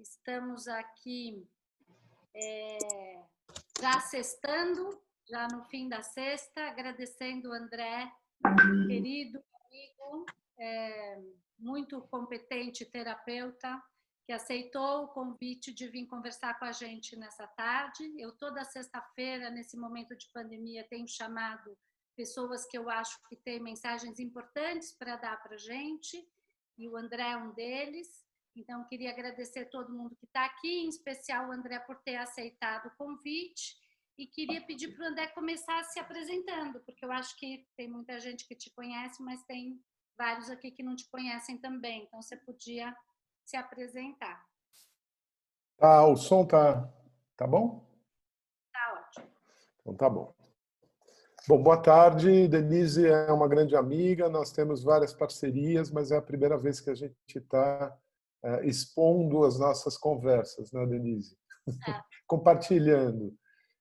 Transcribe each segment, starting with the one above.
Estamos aqui já sextando, já no fim da sexta, agradecendo o André, querido amigo, muito competente terapeuta, que aceitou o convite de vir conversar com a gente nessa tarde. Eu, toda sexta-feira, nesse momento de pandemia, tenho chamado pessoas que eu acho que têm mensagens importantes para dar para a gente, e o André é um deles. Então, queria agradecer a todo mundo que está aqui, em especial o André por ter aceitado o convite, e queria pedir para o André começar se apresentando, porque eu acho que tem muita gente que te conhece, mas tem vários aqui que não te conhecem também. Então, você podia se apresentar. O som tá bom? Tá ótimo. Então tá bom. Bom, boa tarde. Denise é uma grande amiga, nós temos várias parcerias, mas é a primeira vez que a gente está expondo as nossas conversas, né, Denise? Compartilhando.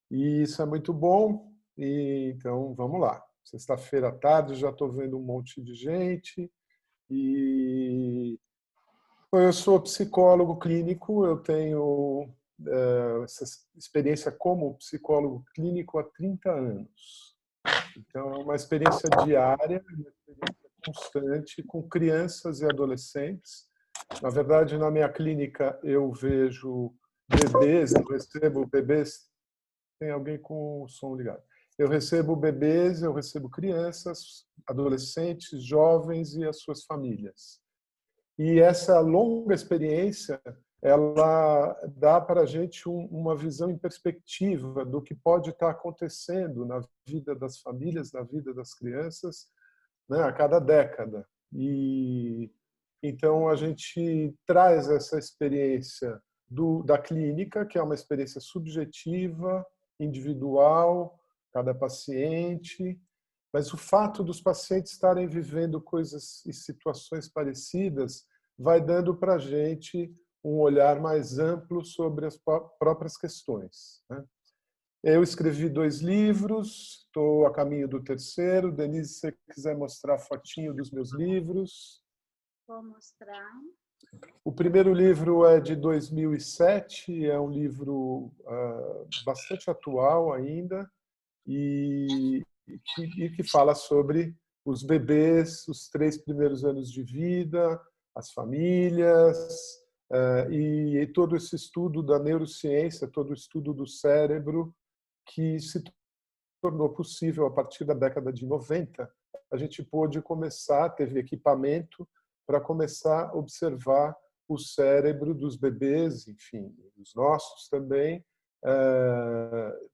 E isso é muito bom. E, então, vamos lá. Sexta-feira à tarde, já estou vendo um monte de gente. E eu sou psicólogo clínico, eu tenho essa experiência como psicólogo clínico há 30 anos. Então, é uma experiência diária, uma experiência constante com crianças e adolescentes. Na verdade, na minha clínica, eu vejo bebês, eu recebo bebês. Tem alguém com o som ligado. Eu recebo bebês, eu recebo crianças, adolescentes, jovens e as suas famílias. E essa longa experiência, ela dá para a gente uma visão em perspectiva do que pode estar acontecendo na vida das famílias, na vida das crianças, né, a cada década. E então a gente traz essa experiência da clínica, que é uma experiência subjetiva, individual, cada paciente, mas o fato dos pacientes estarem vivendo coisas e situações parecidas vai dando para a gente um olhar mais amplo sobre as próprias questões, né? Eu escrevi 2 livros, estou a caminho do terceiro. Denise, se você quiser mostrar a fotinho dos meus livros. Vou mostrar. O primeiro livro é de 2007, é um livro bastante atual ainda, e que fala sobre os bebês, os 3 primeiros anos de vida, as famílias, e todo esse estudo da neurociência, todo o estudo do cérebro, que se tornou possível a partir da década de 90. A gente pôde começar, teve equipamento para começar a observar o cérebro dos bebês, enfim, dos nossos também,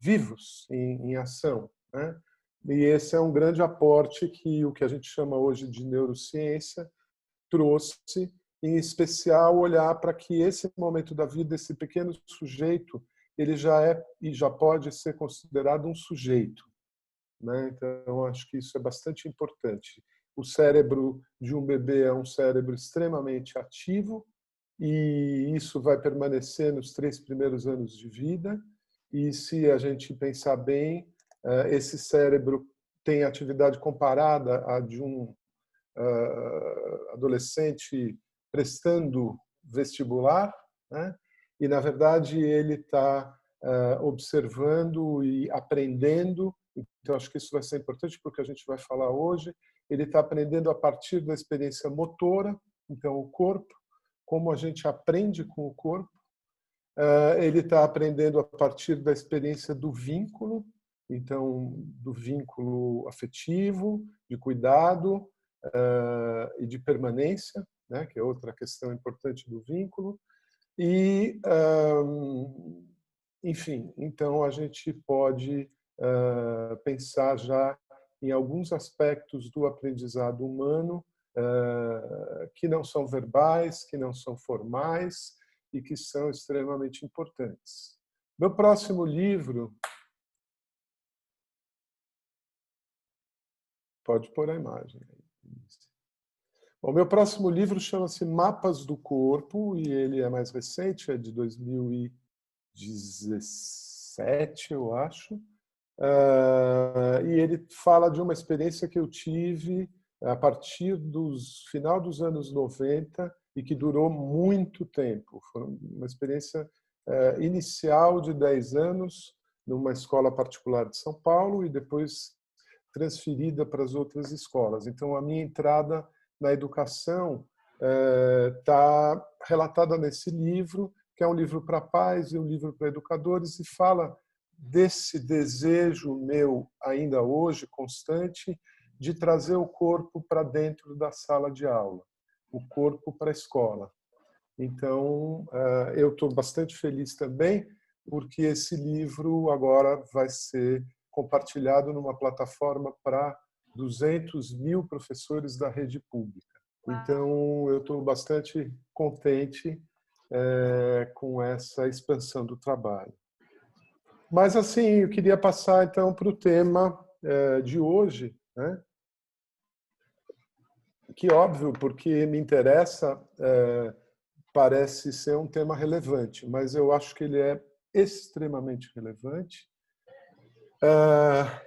vivos, em ação, né? E esse é um grande aporte que o que a gente chama hoje de neurociência trouxe, em especial olhar para que esse momento da vida, esse pequeno sujeito, ele já é e já pode ser considerado um sujeito, né? Então, acho que isso é bastante importante. O cérebro de um bebê é um cérebro extremamente ativo, e isso vai permanecer nos 3 primeiros anos de vida. E se a gente pensar bem, esse cérebro tem atividade comparada à de um adolescente prestando vestibular, né? E, na verdade, ele está observando e aprendendo. Então, acho que isso vai ser importante porque a gente vai falar hoje. Ele está aprendendo a partir da experiência motora, então o corpo, como a gente aprende com o corpo. Ele está aprendendo a partir da experiência do vínculo, então do vínculo afetivo, de cuidado e de permanência, né, que é outra questão importante do vínculo. E, enfim, então a gente pode pensar já em alguns aspectos do aprendizado humano que não são verbais, que não são formais e que são extremamente importantes. Meu próximo livro... Pode pôr a imagem aí. O meu próximo livro chama-se Mapas do Corpo, e ele é mais recente, é de 2017, eu acho. E ele fala de uma experiência que eu tive a partir do final dos anos 90, e que durou muito tempo. Foi uma experiência inicial de 10 anos numa escola particular de São Paulo e depois transferida para as outras escolas. Então, a minha entrada na educação está relatada nesse livro, que é um livro para pais e um livro para educadores, e fala desse desejo meu, ainda hoje, constante, de trazer o corpo para dentro da sala de aula, o corpo para a escola. Então, eu estou bastante feliz também, porque esse livro agora vai ser compartilhado numa plataforma para 200 mil professores da rede pública. Então, eu estou bastante contente com essa expansão do trabalho. Mas, assim, eu queria passar, então, para o tema de hoje, né? Que, óbvio, porque me interessa, parece ser um tema relevante, mas eu acho que ele é extremamente relevante.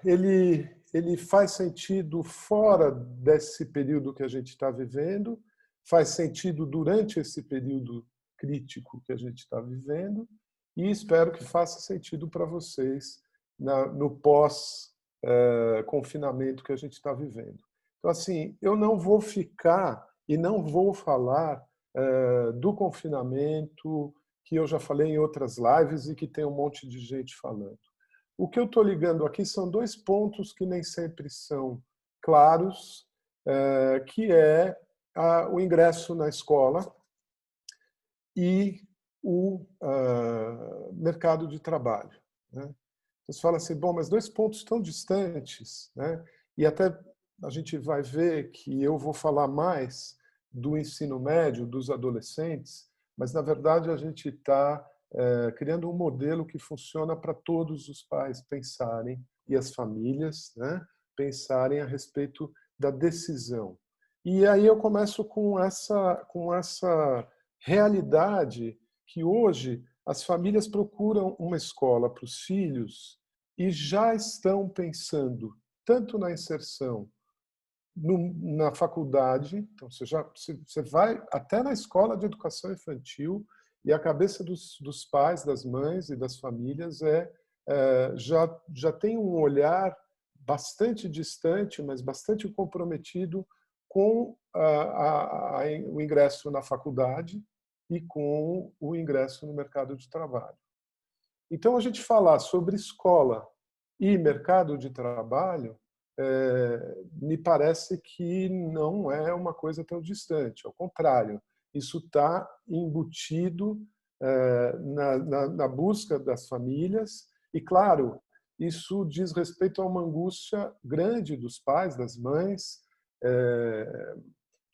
Ele faz sentido fora desse período que a gente está vivendo, faz sentido durante esse período crítico que a gente está vivendo, e espero que faça sentido para vocês no pós-confinamento que a gente está vivendo. Então, assim, eu não vou ficar e não vou falar do confinamento, que eu já falei em outras lives e que tem um monte de gente falando. O que eu estou ligando aqui são dois pontos que nem sempre são claros, que é o ingresso na escola e o mercado de trabalho. Né? Você fala assim, bom, mas dois pontos tão distantes, né? E até a gente vai ver que eu vou falar mais do ensino médio, dos adolescentes, mas, na verdade, a gente está criando um modelo que funciona para todos os pais pensarem, e as famílias, né, pensarem a respeito da decisão. E aí eu começo com essa realidade que hoje as famílias procuram uma escola para os filhos e já estão pensando tanto na inserção na faculdade, então você vai até na escola de educação infantil e a cabeça dos pais, das mães e das famílias já tem um olhar bastante distante, mas bastante comprometido com o ingresso na faculdade e com o ingresso no mercado de trabalho. Então, a gente falar sobre escola e mercado de trabalho me parece que não é uma coisa tão distante. Ao contrário, isso está embutido na busca das famílias e, claro, isso diz respeito a uma angústia grande dos pais, das mães,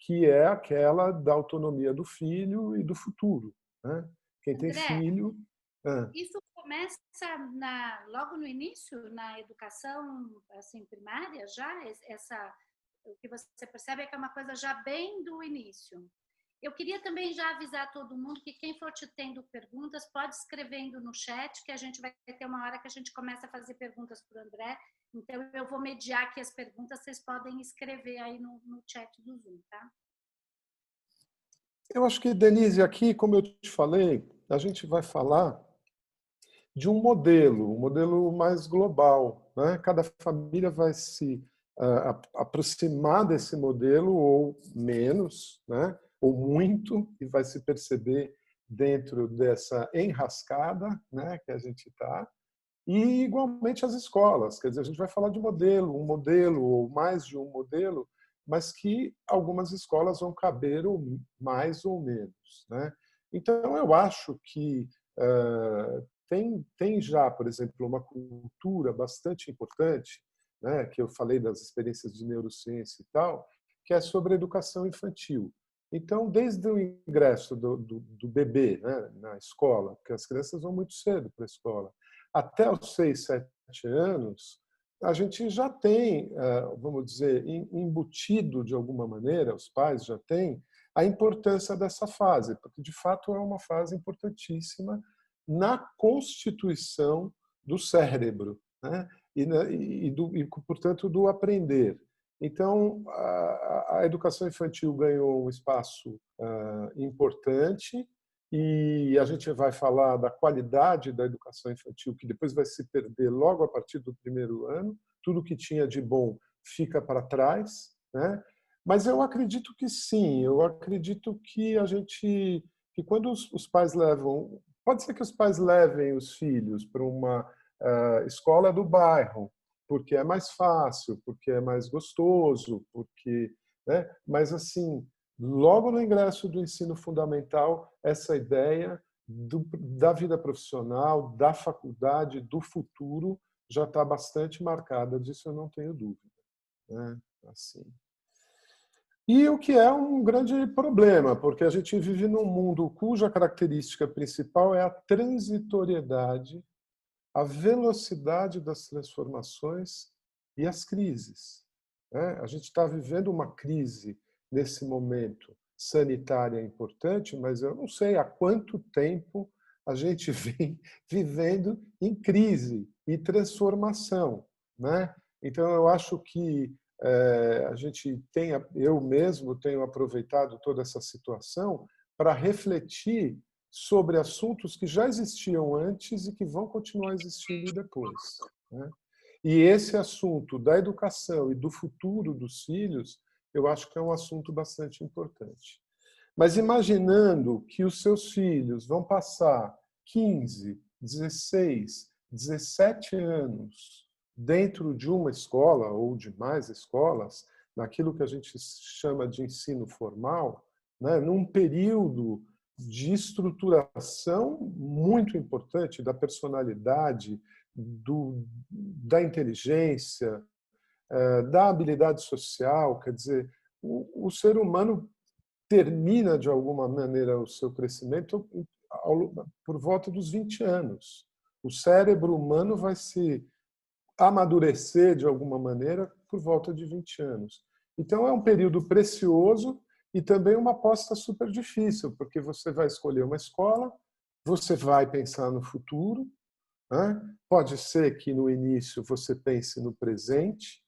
que é aquela da autonomia do filho e do futuro. Né? Quem tem filho... Isso começa logo no início, na educação assim, primária, já? O que você percebe é que é uma coisa já bem do início. Eu queria também já avisar todo mundo que quem for te tendo perguntas, pode escrevendo no chat, que a gente vai ter uma hora que a gente começa a fazer perguntas para o André. Então, eu vou mediar aqui as perguntas, vocês podem escrever aí no chat do Zoom, tá? Eu acho que, Denise, aqui, como eu te falei, a gente vai falar de um modelo mais global. Né? Cada família vai se aproximar desse modelo, ou menos, né? Ou muito, e vai se perceber dentro dessa enrascada, né, que a gente está. E, igualmente, as escolas. Quer dizer, a gente vai falar de um modelo, ou mais de um modelo, mas que algumas escolas vão caber mais ou menos. Né? Então, eu acho que tem já, por exemplo, uma cultura bastante importante, né, que eu falei das experiências de neurociência e tal, que é sobre educação infantil. Então, desde o ingresso do bebê, né, na escola, porque as crianças vão muito cedo para a escola, até os 6, 7 anos, a gente já tem, vamos dizer, embutido de alguma maneira, os pais já têm, a importância dessa fase, porque de fato é uma fase importantíssima na constituição do cérebro, né? E, portanto, do aprender. Então, a educação infantil ganhou um espaço importante e a gente vai falar da qualidade da educação infantil, que depois vai se perder logo a partir do primeiro ano. Tudo que tinha de bom fica para trás, né? Mas eu acredito que sim, eu acredito que que quando os pais levam, pode ser que os pais levem os filhos para uma escola do bairro, porque é mais fácil, porque é mais gostoso, porque, né? Mas assim, logo no ingresso do ensino fundamental, essa ideia da vida profissional, da faculdade, do futuro já está bastante marcada, disso eu não tenho dúvida, né? Assim. E o que é um grande problema, porque a gente vive num mundo cuja característica principal é a transitoriedade, a velocidade das transformações e as crises, né? A gente está vivendo uma crise nesse momento sanitária importante, mas eu não sei há quanto tempo a gente vem vivendo em crise e transformação, né? Então eu acho que a gente eu mesmo tenho aproveitado toda essa situação para refletir sobre assuntos que já existiam antes e que vão continuar existindo depois, né? E esse assunto da educação e do futuro dos filhos, eu acho que é um assunto bastante importante. Mas imaginando que os seus filhos vão passar 15, 16, 17 anos dentro de uma escola ou de mais escolas, naquilo que a gente chama de ensino formal, né, num período de estruturação muito importante da personalidade, da inteligência, da habilidade social, quer dizer, o ser humano termina, de alguma maneira, o seu crescimento por volta dos 20 anos. O cérebro humano vai se amadurecer, de alguma maneira, por volta de 20 anos. Então, é um período precioso e também uma aposta super difícil, porque você vai escolher uma escola, você vai pensar no futuro, né? Pode ser que no início você pense no presente,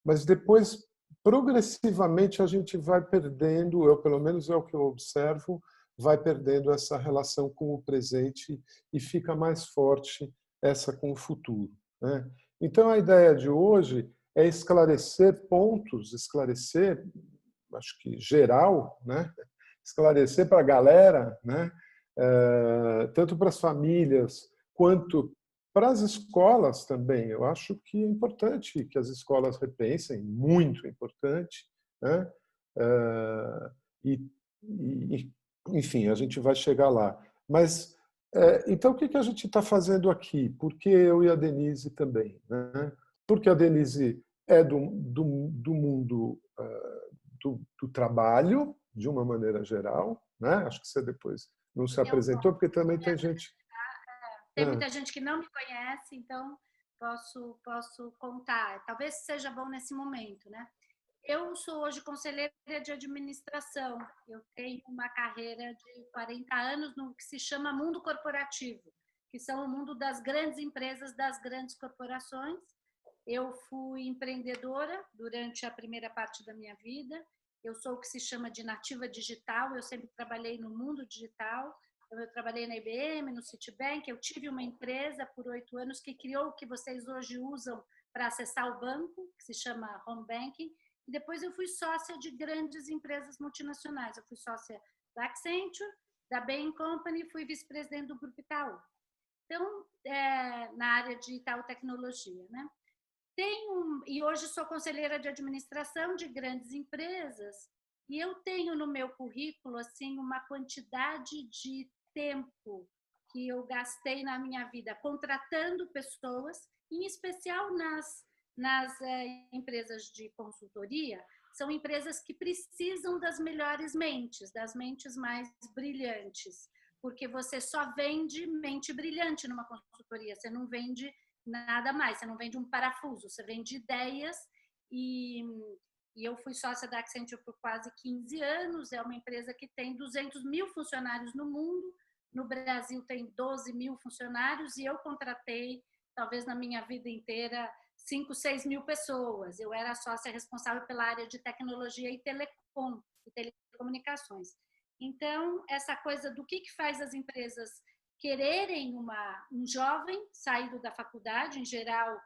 mas depois, progressivamente, a gente vai perdendo, eu pelo menos é o que eu observo, vai perdendo essa relação com o presente e fica mais forte essa com o futuro, né? Então, a ideia de hoje é esclarecer pontos, esclarecer, acho que geral, né? Esclarecer para a galera, né? Tanto para as famílias quanto para as escolas também. Eu acho que é importante que as escolas repensem, muito importante, né? E, enfim, a gente vai chegar lá. Mas, então, o que a gente está fazendo aqui? Porque eu e a Denise também, né? Porque a Denise é do mundo do trabalho, de uma maneira geral, né? Acho que você depois não se apresentou, porque também tem gente... Tem muita gente que não me conhece, então posso contar. Talvez seja bom nesse momento, né? Eu sou hoje conselheira de administração. Eu tenho uma carreira de 40 anos no que se chama mundo corporativo, que são o mundo das grandes empresas, das grandes corporações. Eu fui empreendedora durante a primeira parte da minha vida. Eu sou o que se chama de nativa digital. Eu sempre trabalhei no mundo digital. Eu trabalhei na IBM, no Citibank. Eu tive uma empresa por 8 anos que criou o que vocês hoje usam para acessar o banco, que se chama Home Banking. E depois eu fui sócia de grandes empresas multinacionais. Eu fui sócia da Accenture, da Bain Company, fui vice-presidente do Grupo Itaú. Então, na área de Itaú Tecnologia, né? E hoje sou conselheira de administração de grandes empresas e eu tenho no meu currículo assim uma quantidade de tempo que eu gastei na minha vida contratando pessoas, em especial nas empresas de consultoria. São empresas que precisam das melhores mentes, das mentes mais brilhantes, porque você só vende mente brilhante numa consultoria, você não vende nada mais, você não vende um parafuso, você vende ideias. E eu fui sócia da Accenture por quase 15 anos, é uma empresa que tem 200 mil funcionários no mundo, no Brasil tem 12 mil funcionários e eu contratei, talvez na minha vida inteira, 5, 6 mil pessoas. Eu era sócia responsável pela área de tecnologia e telecomunicações. Então, essa coisa do que faz as empresas quererem um jovem saído da faculdade, em geral,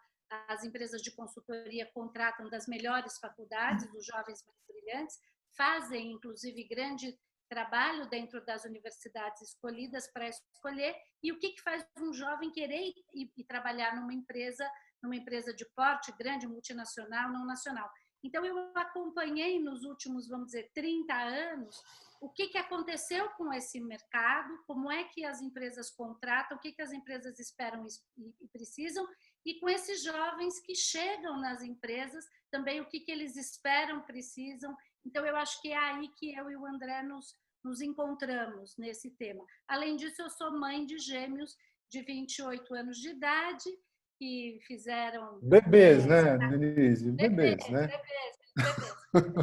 as empresas de consultoria contratam das melhores faculdades, os jovens mais brilhantes, fazem, inclusive, grande trabalho dentro das universidades escolhidas para escolher, e o que faz um jovem querer ir trabalhar numa empresa de porte grande, multinacional, não nacional. Então, eu acompanhei nos últimos, vamos dizer, 30 anos, o que aconteceu com esse mercado, como é que as empresas contratam, o que as empresas esperam e precisam, e com esses jovens que chegam nas empresas, também o que eles esperam, precisam. Então, eu acho que é aí que eu e o André nos encontramos nesse tema. Além disso, eu sou mãe de gêmeos de 28 anos de idade, que fizeram... Bebês, né, Denise? Bebês, né? Bebês.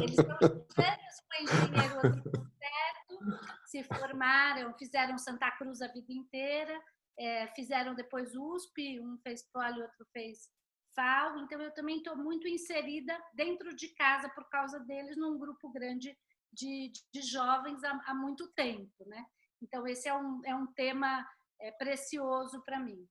Eles são gêmeos, um engenheiro, outro arquiteto, se formaram, fizeram Santa Cruz a vida inteira, fizeram depois USP, um fez Poli, outro fez FAO, então eu também estou muito inserida dentro de casa, por causa deles, num grupo grande de jovens há muito tempo, né? Então esse é um tema precioso para mim.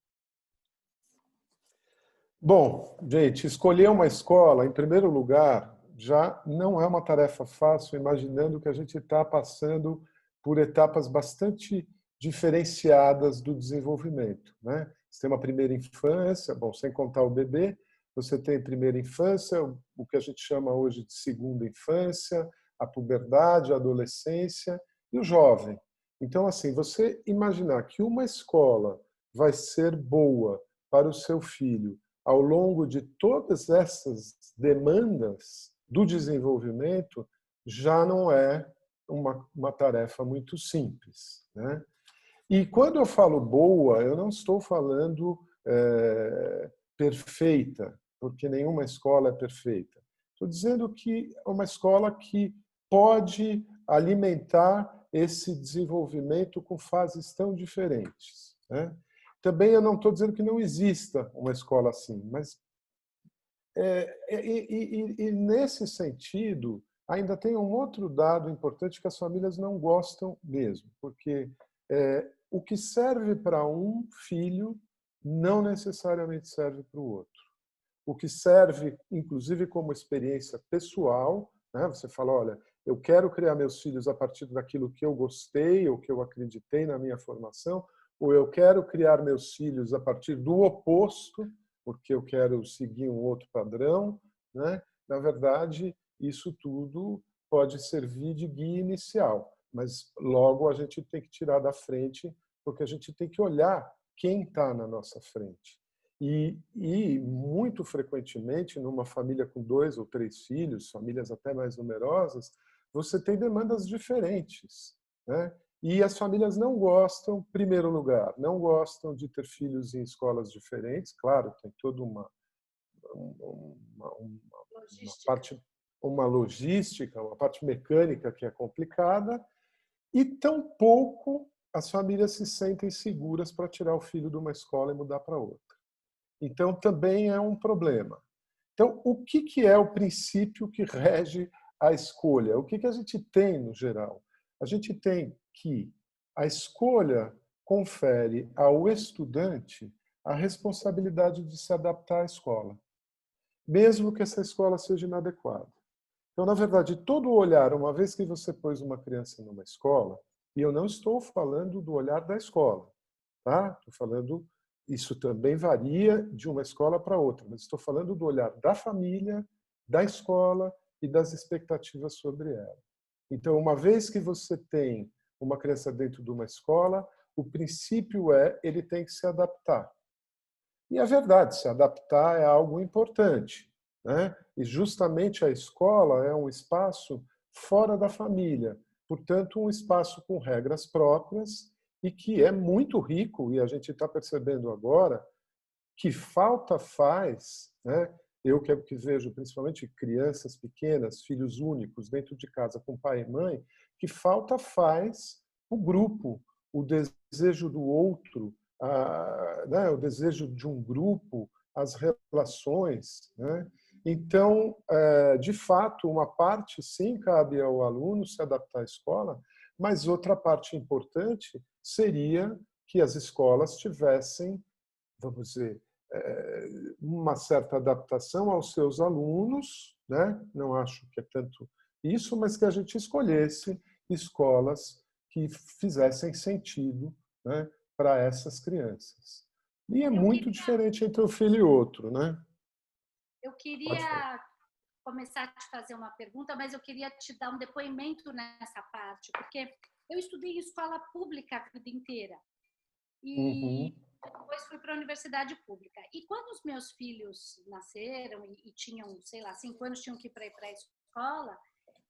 Bom, gente, escolher uma escola, em primeiro lugar, já não é uma tarefa fácil, imaginando que a gente está passando por etapas bastante diferenciadas do desenvolvimento, né? Você tem uma primeira infância, bom, sem contar o bebê, você tem primeira infância, o que a gente chama hoje de segunda infância, a puberdade, a adolescência e o jovem. Então, assim, você imaginar que uma escola vai ser boa para o seu filho ao longo de todas essas demandas do desenvolvimento, já não é uma tarefa muito simples, né? E quando eu falo boa, eu não estou falando perfeita, porque nenhuma escola é perfeita. Estou dizendo que é uma escola que pode alimentar esse desenvolvimento com fases tão diferentes, né? Também eu não estou dizendo que não exista uma escola assim, mas nesse sentido ainda tem um outro dado importante que as famílias não gostam mesmo, porque o que serve para um filho não necessariamente serve para o outro. O que serve, inclusive, como experiência pessoal, né? Você fala, olha, eu quero criar meus filhos a partir daquilo que eu gostei ou que eu acreditei na minha formação, ou eu quero criar meus filhos a partir do oposto, porque eu quero seguir um outro padrão, né? Na verdade, isso tudo pode servir de guia inicial, mas logo a gente tem que tirar da frente, porque a gente tem que olhar quem está na nossa frente. E muito frequentemente, numa família com 2 ou 3 filhos, famílias até mais numerosas, você tem demandas diferentes, né? E as famílias não gostam, em primeiro lugar, não gostam de ter filhos em escolas diferentes. Claro, tem toda uma parte, uma logística, uma parte mecânica que é complicada, e tampouco as famílias se sentem seguras para tirar o filho de uma escola e mudar para outra. Então, também é um problema. Então, o que é o princípio que rege a escolha? O que a gente tem, no geral? A gente tem que a escolha confere ao estudante a responsabilidade de se adaptar à escola, mesmo que essa escola seja inadequada. Então, na verdade, todo o olhar, uma vez que você pôs uma criança numa escola, e eu não estou falando do olhar da escola, tá? Estou falando, isso também varia de uma escola para outra, mas estou falando do olhar da família, da escola e das expectativas sobre ela. Então, uma vez que você tem uma criança dentro de uma escola, o princípio ele tem que se adaptar. E é verdade, se adaptar é algo importante, né? E justamente a escola é um espaço fora da família, portanto, um espaço com regras próprias e que é muito rico, e a gente está percebendo agora que falta faz, né? Eu que vejo principalmente crianças pequenas, filhos únicos, dentro de casa com pai e mãe, que falta faz o grupo, o desejo do outro, né? O desejo de um grupo, as relações, né? Então, de fato, uma parte, sim, cabe ao aluno se adaptar à escola, mas outra parte importante seria que as escolas tivessem, vamos dizer, uma certa adaptação aos seus alunos, né? Não acho que é tanto isso, mas que a gente escolhesse escolas que fizessem sentido, né, para essas crianças. E é muito diferente entre um filho e outro, né? Eu Pode falar. queria começar a te fazer uma pergunta, mas eu queria te dar um depoimento nessa parte, porque eu estudei em escola pública a vida inteira e Uhum. depois fui para a universidade pública. E quando os meus filhos nasceram e tinham, sei lá, 5 anos, tinham que ir para a escola,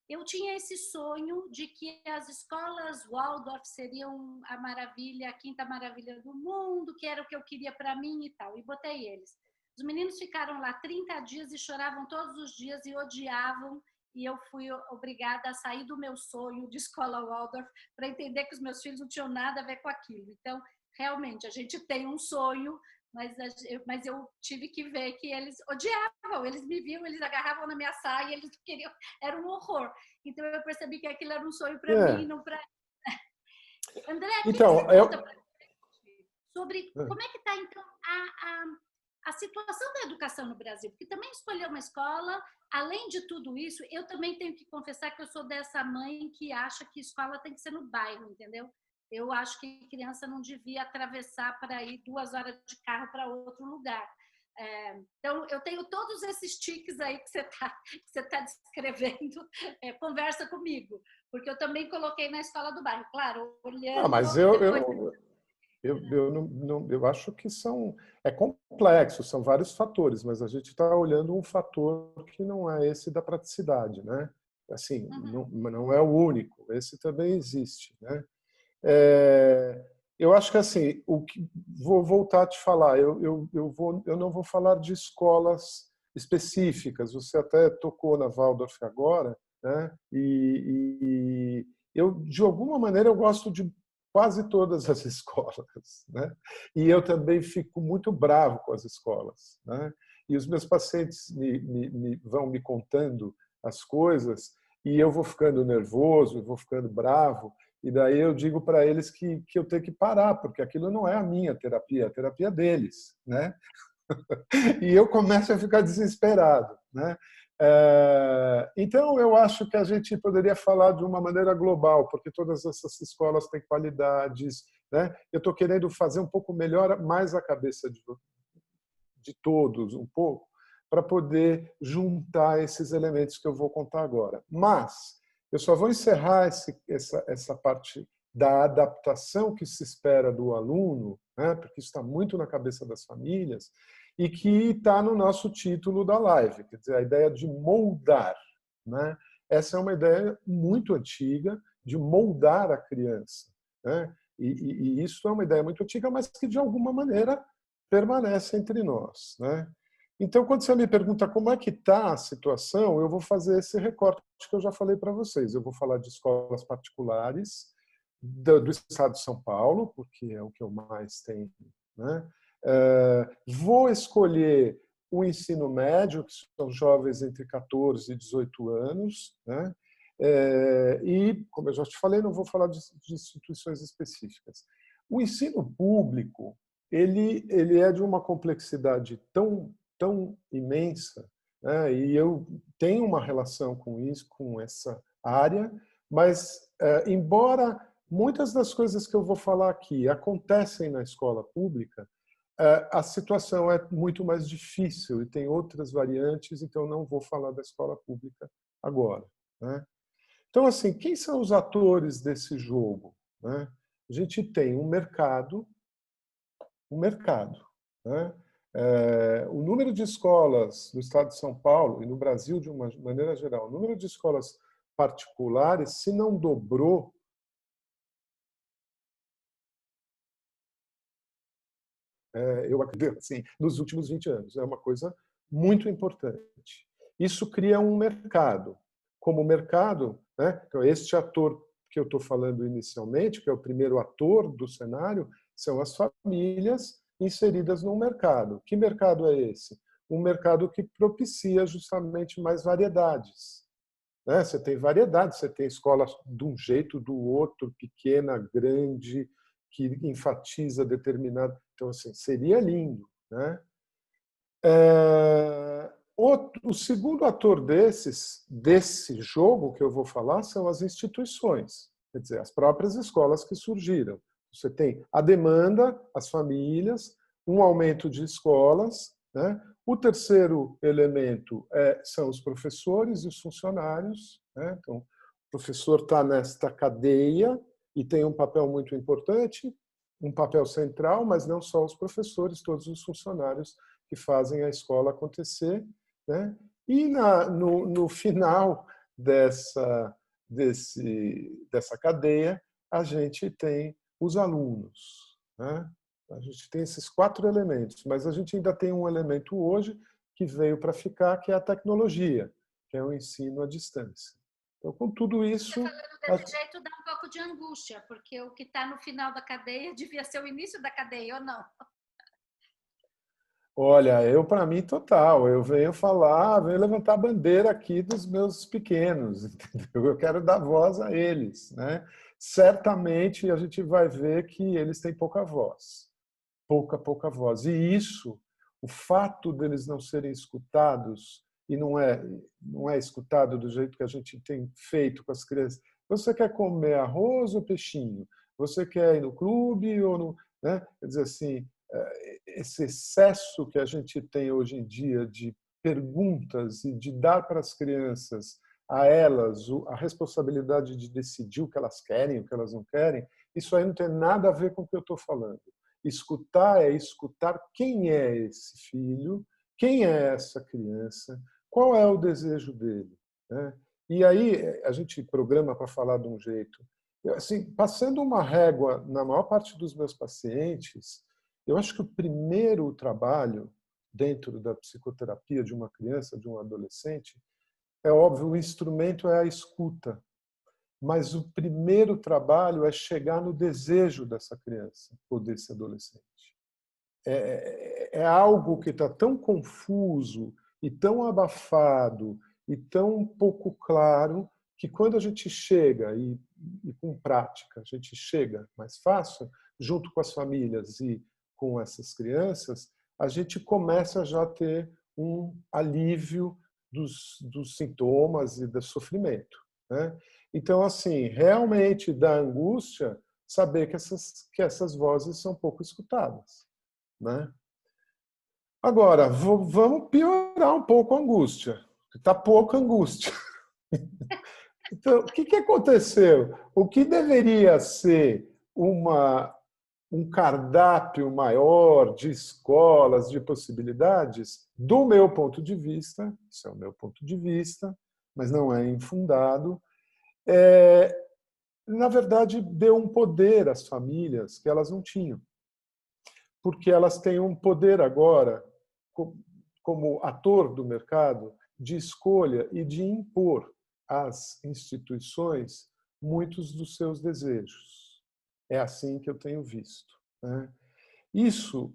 eu tinha esse sonho de que as escolas Waldorf seriam a maravilha, a quinta maravilha do mundo, que era o que eu queria para mim e tal. E botei eles. Os meninos ficaram lá 30 dias e choravam todos os dias e odiavam. E eu fui obrigada a sair do meu sonho de escola Waldorf para entender que os meus filhos não tinham nada a ver com aquilo. Então, realmente, a gente tem um sonho, mas eu tive que ver que eles odiavam, eles me viam, eles agarravam na minha saia, eles queriam, era um horror. Então eu percebi que aquilo era um sonho para mim, não para... André, o que Então, você conta para gente sobre como é que está, então, a situação da educação no Brasil? Porque também escolher uma escola, além de tudo isso, eu também tenho que confessar que eu sou dessa mãe que acha que escola tem que ser no bairro, entendeu? Eu acho que criança não devia atravessar para ir 2 horas de carro para outro lugar. Então, eu tenho todos esses tiques aí que você tá descrevendo, conversa comigo, porque eu também coloquei na escola do bairro, claro, ah, olhando mas e depois... eu acho que é complexo, são vários fatores, mas a gente está olhando um fator que não é esse da praticidade, né? Assim, não é o único, esse também existe, né? Eu acho que assim, vou voltar a te falar, eu não vou falar de escolas específicas. Você até tocou na Waldorf agora, né? E eu, de alguma maneira, eu gosto de quase todas as escolas, né? E eu também fico muito bravo com as escolas, né? E os meus pacientes vão me contando as coisas e eu vou ficando nervoso, eu vou ficando bravo. E daí eu digo para eles que eu tenho que parar, porque aquilo não é a minha terapia, é a terapia deles, né? E eu começo a ficar desesperado, né? Então, eu acho que a gente poderia falar de uma maneira global, porque todas essas escolas têm qualidades, né? Eu estou querendo fazer um pouco melhor, mais a cabeça de todos, um pouco, para poder juntar esses elementos que eu vou contar agora. Mas eu só vou encerrar essa parte da adaptação que se espera do aluno, né, porque isso está muito na cabeça das famílias, e que está no nosso título da live, quer dizer, a ideia de moldar. Né? Essa é uma ideia muito antiga de moldar a criança. Né? E isso é uma ideia muito antiga, mas que, de alguma maneira, permanece entre nós. Né? Então, quando você me pergunta como é que está a situação, eu vou fazer esse recorte que eu já falei para vocês. Eu vou falar de escolas particulares do estado de São Paulo, porque é o que eu mais tenho. Né? Vou escolher o ensino médio, que são jovens entre 14 e 18 anos. Né? E, como eu já te falei, não vou falar de instituições específicas. O ensino público ele é de uma complexidade tão imensa, né? E eu tenho uma relação com isso, com essa área, mas, embora muitas das coisas que eu vou falar aqui acontecem na escola pública, a situação é muito mais difícil e tem outras variantes, então não vou falar da escola pública agora. Né? Então, assim, quem são os atores desse jogo? Né? A gente tem um mercado. Né? O número de escolas no estado de São Paulo e no Brasil, de uma maneira geral, o número de escolas particulares, se não dobrou, eu acredito, assim, nos últimos 20 anos. É uma coisa muito importante. Isso cria um mercado. Como mercado, né? Então, este ator que eu estou falando inicialmente, que é o primeiro ator do cenário, são as famílias inseridas num mercado. Que mercado é esse? Um mercado que propicia justamente mais variedades, né? Você tem variedade, você tem escolas de um jeito, do outro, pequena, grande, que enfatiza determinado. Então, assim, seria lindo, né? O segundo ator desse jogo que eu vou falar são as instituições, quer dizer, as próprias escolas que surgiram. Você tem a demanda, as famílias, um aumento de escolas, né? O terceiro elemento são os professores e os funcionários, né? Então, o professor está nesta cadeia e tem um papel muito importante, um papel central, mas não só os professores, todos os funcionários que fazem a escola acontecer, né? E no final dessa cadeia, a gente tem os alunos, né? A gente tem esses 4 elementos, mas a gente ainda tem um elemento hoje que veio para ficar, que é a tecnologia, que é o ensino à distância. Então, com tudo isso... Você falando desse jeito dá um pouco de angústia, porque o que está no final da cadeia devia ser o início da cadeia, ou não? Olha, para mim, total. Eu venho falar, venho levantar a bandeira aqui dos meus pequenos, entendeu? Eu quero dar voz a eles, né? Certamente a gente vai ver que eles têm pouca voz, pouca voz. E isso, o fato deles não serem escutados, e não é escutado do jeito que a gente tem feito com as crianças. Você quer comer arroz ou peixinho? Você quer ir no clube ou no, né? Quer dizer assim, esse excesso que a gente tem hoje em dia de perguntas e de dar para as crianças, a elas, a responsabilidade de decidir o que elas querem, o que elas não querem, isso aí não tem nada a ver com o que eu estou falando. Escutar é escutar quem é esse filho, quem é essa criança, qual é o desejo dele, né? E aí a gente programa para falar de um jeito. Assim, passando uma régua na maior parte dos meus pacientes, eu acho que o primeiro trabalho dentro da psicoterapia de uma criança, de um adolescente, é óbvio, o instrumento é a escuta, mas o primeiro trabalho é chegar no desejo dessa criança ou desse adolescente. É algo que está tão confuso e tão abafado e tão pouco claro que quando a gente chega e com prática a gente chega mais fácil junto com as famílias e com essas crianças, a gente começa já a ter um alívio dos sintomas e do sofrimento, né? Então, assim, realmente dá angústia saber que essas vozes são pouco escutadas, né? Agora, vamos piorar um pouco a angústia. Está pouca angústia. Então, o que aconteceu? O que deveria ser um cardápio maior de escolas, de possibilidades, do meu ponto de vista, isso é o meu ponto de vista, mas não é infundado, na verdade, deu um poder às famílias que elas não tinham. Porque elas têm um poder agora, como ator do mercado, de escolha e de impor às instituições muitos dos seus desejos. É assim que eu tenho visto, né? Isso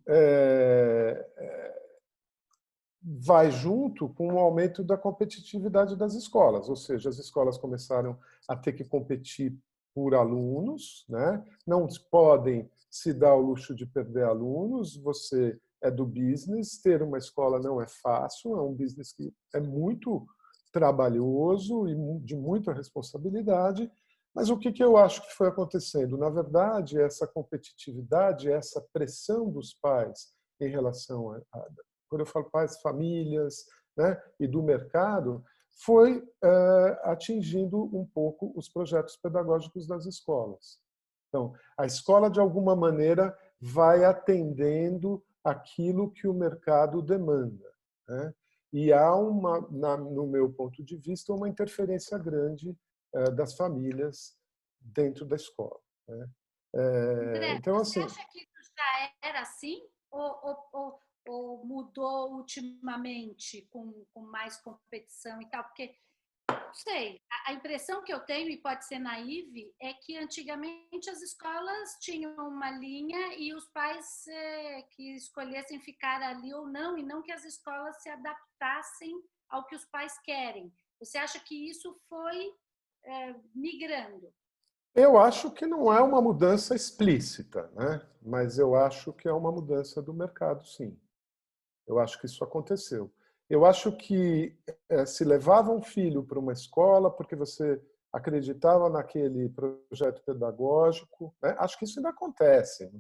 vai junto com o aumento da competitividade das escolas, ou seja, as escolas começaram a ter que competir por alunos, né? Não podem se dar o luxo de perder alunos, você é do business, ter uma escola não é fácil, é um business que é muito trabalhoso e de muita responsabilidade, mas o que eu acho que foi acontecendo? Na verdade, essa competitividade, essa pressão dos pais em relação quando eu falo pais, famílias, né, e do mercado, foi atingindo um pouco os projetos pedagógicos das escolas. Então, a escola, de alguma maneira, vai atendendo aquilo que o mercado demanda, né? E há, no meu ponto de vista, uma interferência grande das famílias dentro da escola, né? André, Então, você assim, acha que isso já era assim? Ou mudou ultimamente com mais competição e tal? Porque sei. A impressão que eu tenho, e pode ser naive, é que antigamente as escolas tinham uma linha e os pais que escolhessem ficar ali ou não, e não que as escolas se adaptassem ao que os pais querem. Você acha que isso foi migrando? Eu acho que não é uma mudança explícita, né? Mas eu acho que é uma mudança do mercado, sim. Eu acho que isso aconteceu. Eu acho que se levava um filho para uma escola porque você acreditava naquele projeto pedagógico, né? Acho que isso ainda acontece.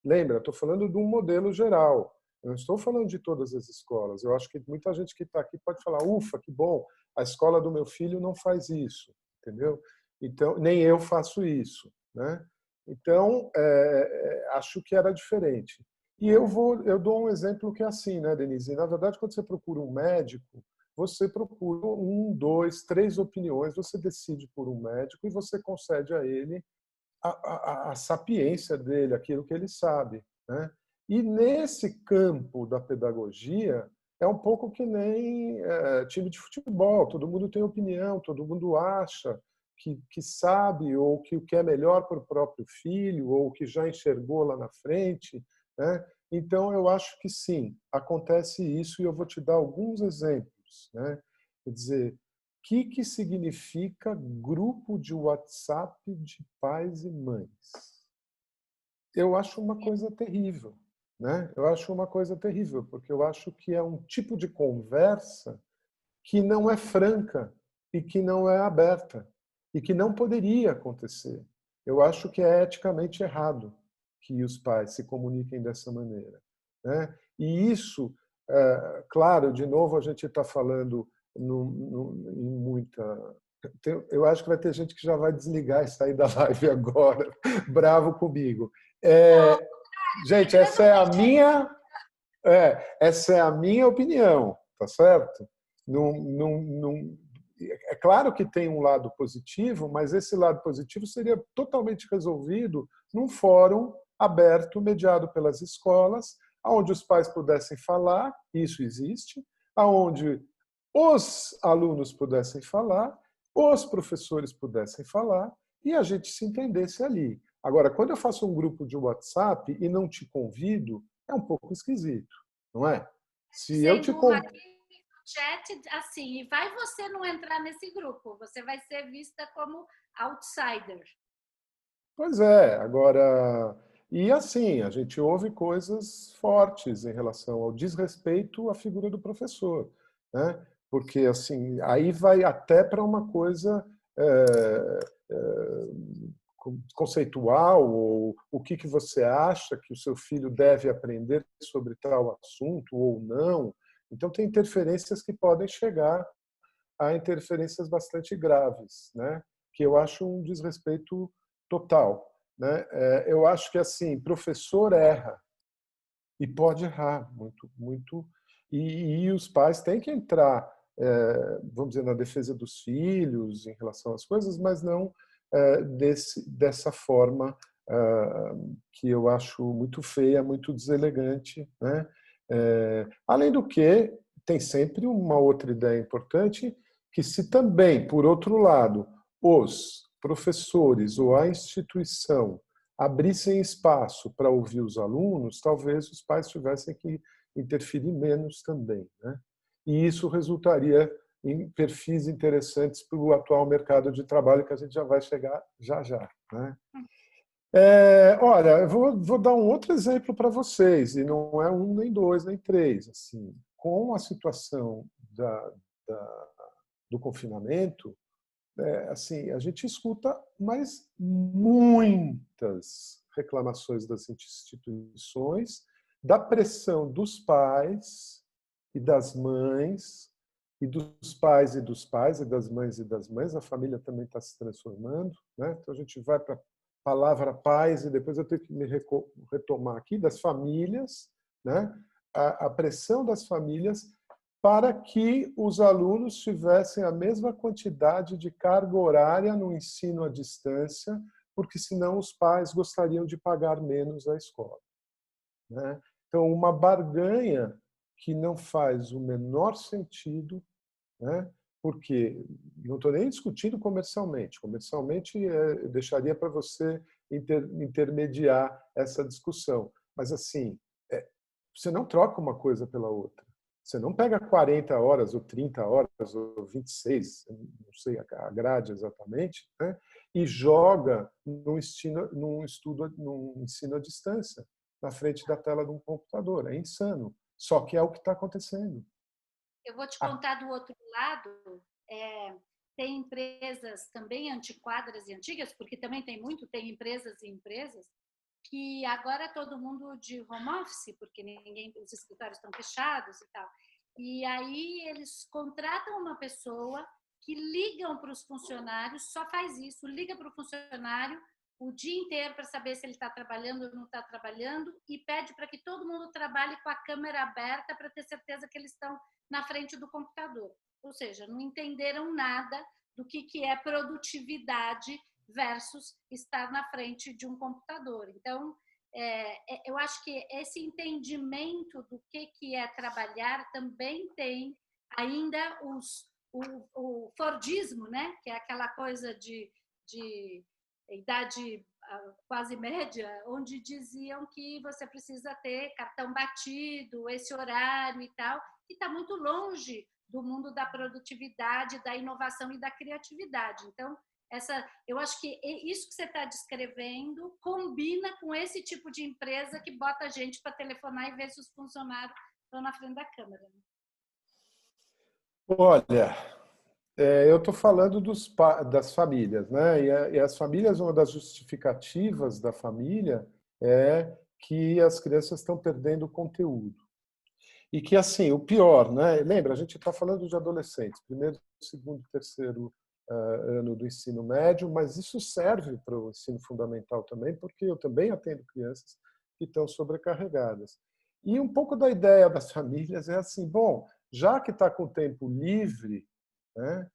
Lembra, estou falando de um modelo geral. Eu não estou falando de todas as escolas. Eu acho que muita gente que está aqui pode falar: ufa, que bom, a escola do meu filho não faz isso, entendeu? Então, nem eu faço isso, né? Então, acho que era diferente. E eu dou um exemplo que é assim, né, Denise? Na verdade, quando você procura um médico, você procura um, dois, três opiniões, você decide por um médico e você concede a ele a sapiência dele, aquilo que ele sabe, né? E nesse campo da pedagogia é um pouco que nem time de futebol, todo mundo tem opinião, todo mundo acha que sabe ou que o que é melhor para o próprio filho ou que já enxergou lá na frente, né? Então eu acho que sim, acontece isso e eu vou te dar alguns exemplos, né? Quer dizer, que significa grupo de WhatsApp de pais e mães? Eu acho uma coisa terrível, né? Eu acho uma coisa terrível, porque eu acho que é um tipo de conversa que não é franca e que não é aberta e que não poderia acontecer. Eu acho que é eticamente errado que os pais se comuniquem dessa maneira, né? E isso, claro, de novo a gente está falando em muita. Eu acho que vai ter gente que já vai desligar e sair da live agora, bravo comigo. Não, Gente, migrando essa é a minha opinião, tá certo? Não, não, não, é claro que tem um lado positivo, mas esse lado positivo seria totalmente resolvido num fórum aberto, mediado pelas escolas, onde os pais pudessem falar, isso existe, onde os alunos pudessem falar, os professores pudessem falar e a gente se entendesse ali. Agora, quando eu faço um grupo de WhatsApp e não te convido, é um pouco esquisito, não é? Se eu te dizendo con... aqui no chat assim, e vai você não entrar nesse grupo, você vai ser vista como outsider. Pois é, agora. E assim, a gente ouve coisas fortes em relação ao desrespeito à figura do professor, né? Porque assim, aí vai até para uma coisa conceitual, ou o que você acha que o seu filho deve aprender sobre tal assunto ou não. Então, tem interferências que podem chegar a interferências bastante graves, né? Que eu acho um desrespeito total, né? Eu acho que assim, professor erra e pode errar muito, muito, e os pais têm que entrar, vamos dizer, na defesa dos filhos em relação às coisas, mas não dessa forma que eu acho muito feia, muito deselegante, né? Além do que, tem sempre uma outra ideia importante, que se também, por outro lado, os professores ou a instituição abrissem espaço para ouvir os alunos, talvez os pais tivessem que interferir menos também, né? E isso resultaria em perfis interessantes para o atual mercado de trabalho, que a gente já vai chegar já já, né? Olha, eu vou dar um outro exemplo para vocês, e não é um, nem dois, nem três. Assim, com a situação da, do confinamento, assim, a gente escuta mais muitas reclamações das instituições, da pressão dos pais e das mães, e dos pais e dos pais, e das mães e das mães. A família também está se transformando, né? Então a gente vai para a palavra pais e depois eu tenho que me retomar aqui das famílias, né? A pressão das famílias para que os alunos tivessem a mesma quantidade de carga horária no ensino à distância, porque senão os pais gostariam de pagar menos a escola, né? Então, uma barganha que não faz o menor sentido, né? Porque não estou nem discutindo comercialmente. Comercialmente, eu deixaria para você intermediar essa discussão. Mas, assim, você não troca uma coisa pela outra. Você não pega 40 horas, ou 30 horas, ou 26, não sei a grade exatamente, né? E joga num ensino à distância, na frente da tela de um computador. É insano. Só que é o que está acontecendo. Eu vou te contar do outro lado. Tem empresas também antiquadas e antigas, porque também tem empresas e empresas, que agora todo mundo de home office, porque os escritórios estão fechados e tal. E aí eles contratam uma pessoa que ligam para os funcionários, só faz isso, liga para o funcionário o dia inteiro para saber se ele está trabalhando ou não está trabalhando e pede para que todo mundo trabalhe com a câmera aberta para ter certeza que eles estão na frente do computador. Ou seja, não entenderam nada do que é produtividade versus estar na frente de um computador. Então, eu acho que esse entendimento do que é trabalhar também tem ainda o Fordismo, né? Que é aquela coisa de idade quase média, onde diziam que você precisa ter cartão batido, esse horário e tal, que está muito longe do mundo da produtividade, da inovação e da criatividade. Então, eu acho que isso que você está descrevendo combina com esse tipo de empresa que bota a gente para telefonar e ver se os funcionários estão na frente da câmera. Olha, eu estou falando das famílias, né? E as famílias, uma das justificativas da família é que as crianças estão perdendo conteúdo. E que, assim, o pior, né? Lembra, a gente está falando de adolescentes, primeiro, segundo, terceiro ano do ensino médio, mas isso serve para o ensino fundamental também, porque eu também atendo crianças que estão sobrecarregadas. E um pouco da ideia das famílias é assim, bom, já que está com tempo livre, né?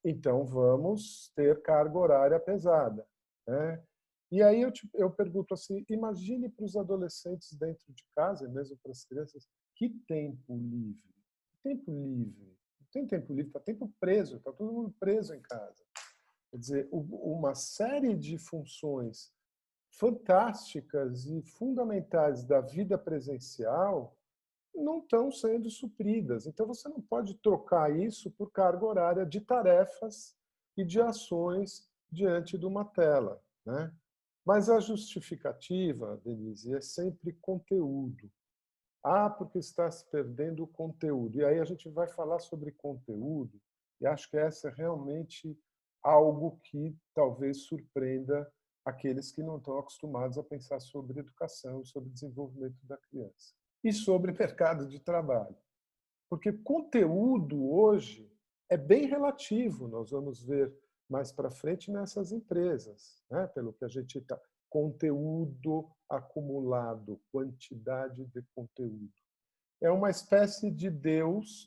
Então vamos ter carga horária pesada, né? E aí eu pergunto assim, imagine para os adolescentes dentro de casa, mesmo para as crianças, que tempo livre? Tempo livre. Não tem tempo livre, está tempo preso, está todo mundo preso em casa. Quer dizer, uma série de funções fantásticas e fundamentais da vida presencial não estão sendo supridas. Então, você não pode trocar isso por carga horária de tarefas e de ações diante de uma tela, né? Mas a justificativa, Denise, é sempre conteúdo. Porque está se perdendo o conteúdo. E aí a gente vai falar sobre conteúdo, e acho que essa é realmente algo que talvez surpreenda aqueles que não estão acostumados a pensar sobre educação, sobre desenvolvimento da criança. E sobre mercado de trabalho. Porque conteúdo hoje é bem relativo, nós vamos ver mais para frente nessas empresas, né? Pelo que a gente está. Conteúdo acumulado, quantidade de conteúdo. É uma espécie de Deus,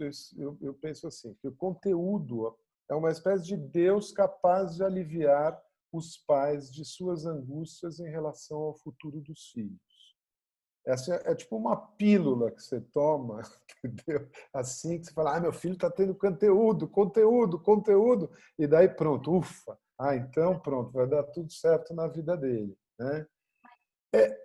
eu penso assim, que o conteúdo é uma espécie de Deus capaz de aliviar os pais de suas angústias em relação ao futuro dos filhos. Essa é tipo uma pílula que você toma, entendeu? Assim que você fala, meu filho está tendo conteúdo, conteúdo, conteúdo, e daí pronto, ufa, então pronto, vai dar tudo certo na vida dele, né?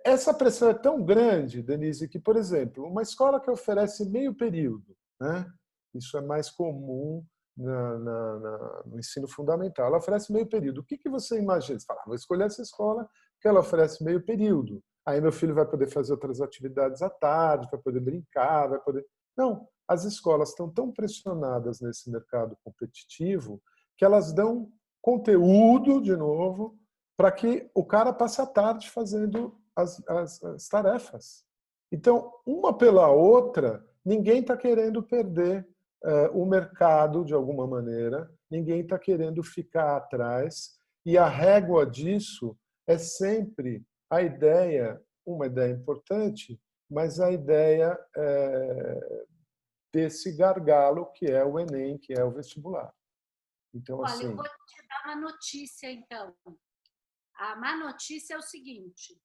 Essa pressão é tão grande, Denise, que, por exemplo, uma escola que oferece meio período, né? Isso é mais comum no ensino fundamental, ela oferece meio período. O que você imagina? Você fala, vou escolher essa escola porque ela oferece meio período. Aí meu filho vai poder fazer outras atividades à tarde, vai poder brincar, vai poder... Não, as escolas estão tão pressionadas nesse mercado competitivo que elas dão conteúdo, de novo, para que o cara passe a tarde fazendo as tarefas. Então, uma pela outra, ninguém está querendo perder o mercado de alguma maneira, ninguém está querendo ficar atrás, e a régua disso é sempre a ideia, uma ideia importante, mas a ideia desse gargalo que é o Enem, que é o vestibular. Então, Olha, eu assim, vou te dar uma notícia, então. A má notícia é o seguinte: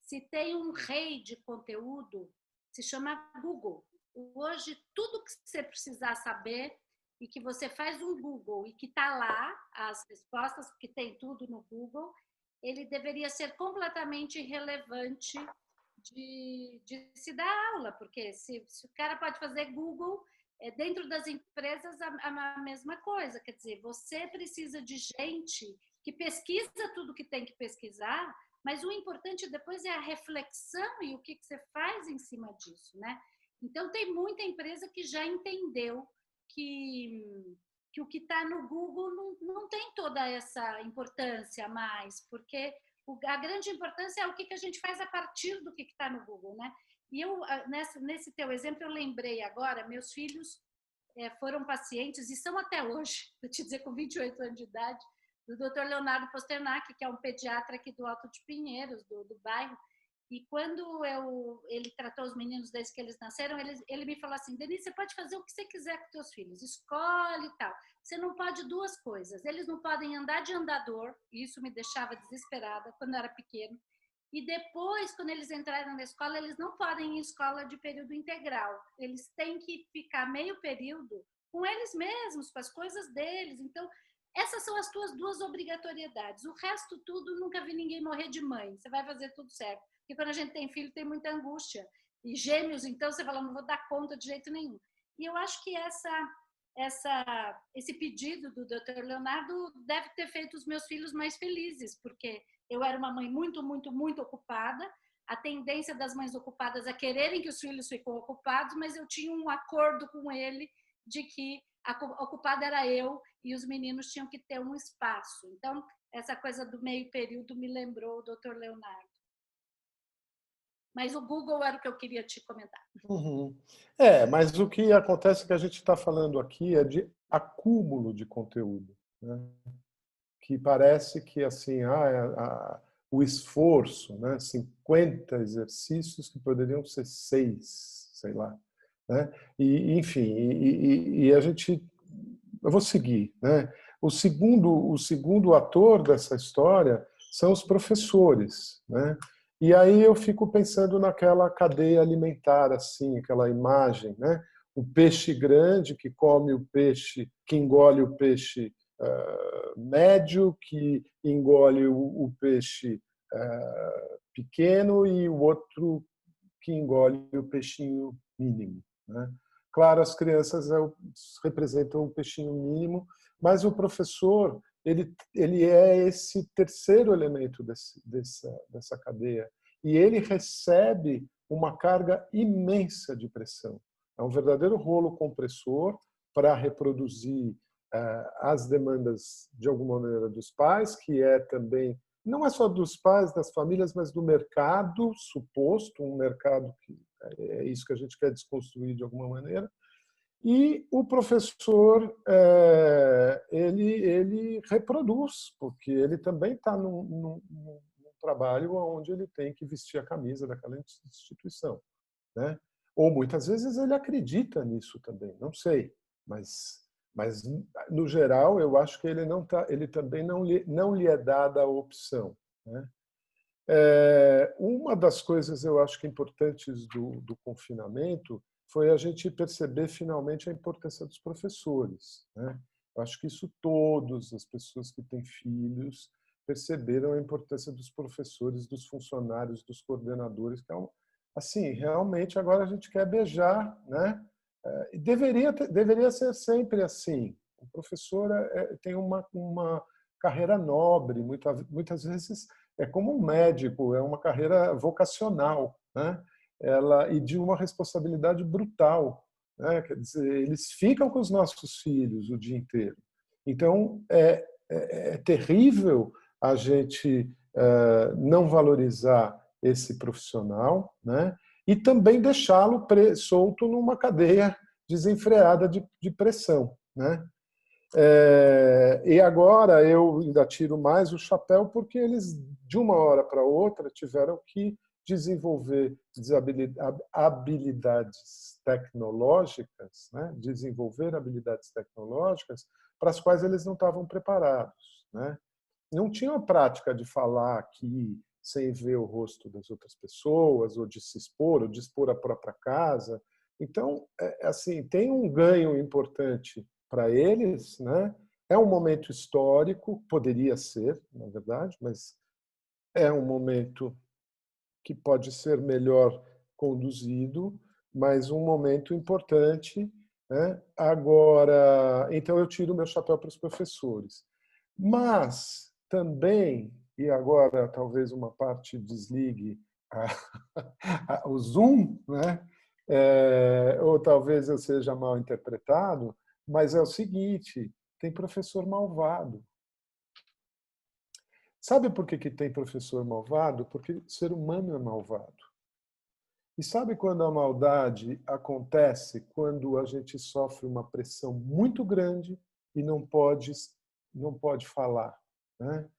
se tem um rei de conteúdo, se chama Google. Hoje, tudo que você precisar saber, e que você faz um Google e que está lá as respostas, porque tem tudo no Google, ele deveria ser completamente irrelevante de se dar aula, porque se o cara pode fazer Google, dentro das empresas a mesma coisa, quer dizer, você precisa de gente que pesquisa tudo que tem que pesquisar, mas o importante depois é a reflexão e o que você faz em cima disso, né? Então, tem muita empresa que já entendeu que o que está no Google não tem toda essa importância mais, porque a grande importância é o que a gente faz a partir do que está no Google, né? E eu, nesse teu exemplo, eu lembrei agora, meus filhos foram pacientes, e são até hoje, vou te dizer, com 28 anos de idade, do Dr. Leonardo Posternak, que é um pediatra aqui do Alto de Pinheiros, do bairro. E quando ele tratou os meninos desde que eles nasceram, ele me falou assim: Denise, você pode fazer o que você quiser com teus filhos, escolhe e tal. Você não pode duas coisas. Eles não podem andar de andador, e isso me deixava desesperada quando eu era pequeno. E depois, quando eles entrarem na escola, eles não podem ir em escola de período integral. Eles têm que ficar meio período com eles mesmos, com as coisas deles. Então, essas são as tuas duas obrigatoriedades. O resto tudo, nunca vi ninguém morrer de mãe. Você vai fazer tudo certo. Porque quando a gente tem filho, tem muita angústia. E gêmeos, então, você fala, não vou dar conta de jeito nenhum. E eu acho que esse pedido do Dr. Leonardo deve ter feito os meus filhos mais felizes, porque eu era uma mãe muito, muito, muito ocupada. A tendência das mães ocupadas é quererem que os filhos fiquem ocupados, mas eu tinha um acordo com ele de que a ocupada era eu e os meninos tinham que ter um espaço. Então, essa coisa do meio período me lembrou o Dr. Leonardo. Mas o Google era o que eu queria te comentar. Uhum. Mas o que acontece é que a gente está falando aqui é de acúmulo de conteúdo, né? Que parece que assim, o esforço, né? 50 exercícios que poderiam ser 6, sei lá, né? E enfim, e a gente, eu vou seguir, né? O segundo ator dessa história são os professores, né? E aí eu fico pensando naquela cadeia alimentar, assim, aquela imagem, né? O peixe grande que come o peixe, que engole o peixe médio, que engole o peixe pequeno e o outro que engole o peixinho mínimo, né? Claro, as crianças representam o peixinho mínimo, mas o professor ele é esse terceiro elemento dessa cadeia. E ele recebe uma carga imensa de pressão. É um verdadeiro rolo compressor para reproduzir as demandas, de alguma maneira, dos pais, que é também, não é só dos pais, das famílias, mas do mercado suposto, um mercado que é isso que a gente quer desconstruir de alguma maneira. E o professor, ele reproduz, porque ele também está num trabalho onde ele tem que vestir a camisa daquela instituição, né? Ou muitas vezes ele acredita nisso também, não sei, mas no geral eu acho que ele também não lhe é dada a opção, né? Uma das coisas eu acho que importantes do confinamento foi a gente perceber finalmente a importância dos professores, né? Eu acho que isso todas as pessoas que têm filhos perceberam a importância dos professores, dos funcionários, dos coordenadores, que assim, realmente agora a gente quer beijar, né? E deveria ser sempre assim. O professor tem uma carreira nobre, muitas vezes é como um médico, é uma carreira vocacional, né? E de uma responsabilidade brutal, né? Quer dizer, eles ficam com os nossos filhos o dia inteiro. Então, é terrível a gente não valorizar esse profissional, né? E também deixá-lo solto numa cadeia desenfreada de pressão, né? E agora eu ainda tiro mais o chapéu porque eles, de uma hora para outra, tiveram que desenvolver habilidades tecnológicas, né? Desenvolver habilidades tecnológicas para as quais eles não estavam preparados, né? Não tinham a prática de falar aqui sem ver o rosto das outras pessoas, ou de se expor, ou de expor a própria casa. Então, assim, tem um ganho importante para eles, né? É um momento histórico, poderia ser, na verdade, mas é um momento que pode ser melhor conduzido, mas um momento importante, né? Agora, então eu tiro meu chapéu para os professores. Mas também, e agora talvez uma parte desligue o Zoom, né? Ou talvez eu seja mal interpretado, mas é o seguinte, tem professor malvado. Sabe por que tem professor malvado? Porque o ser humano é malvado. E sabe quando a maldade acontece? Quando a gente sofre uma pressão muito grande e não pode falar, né?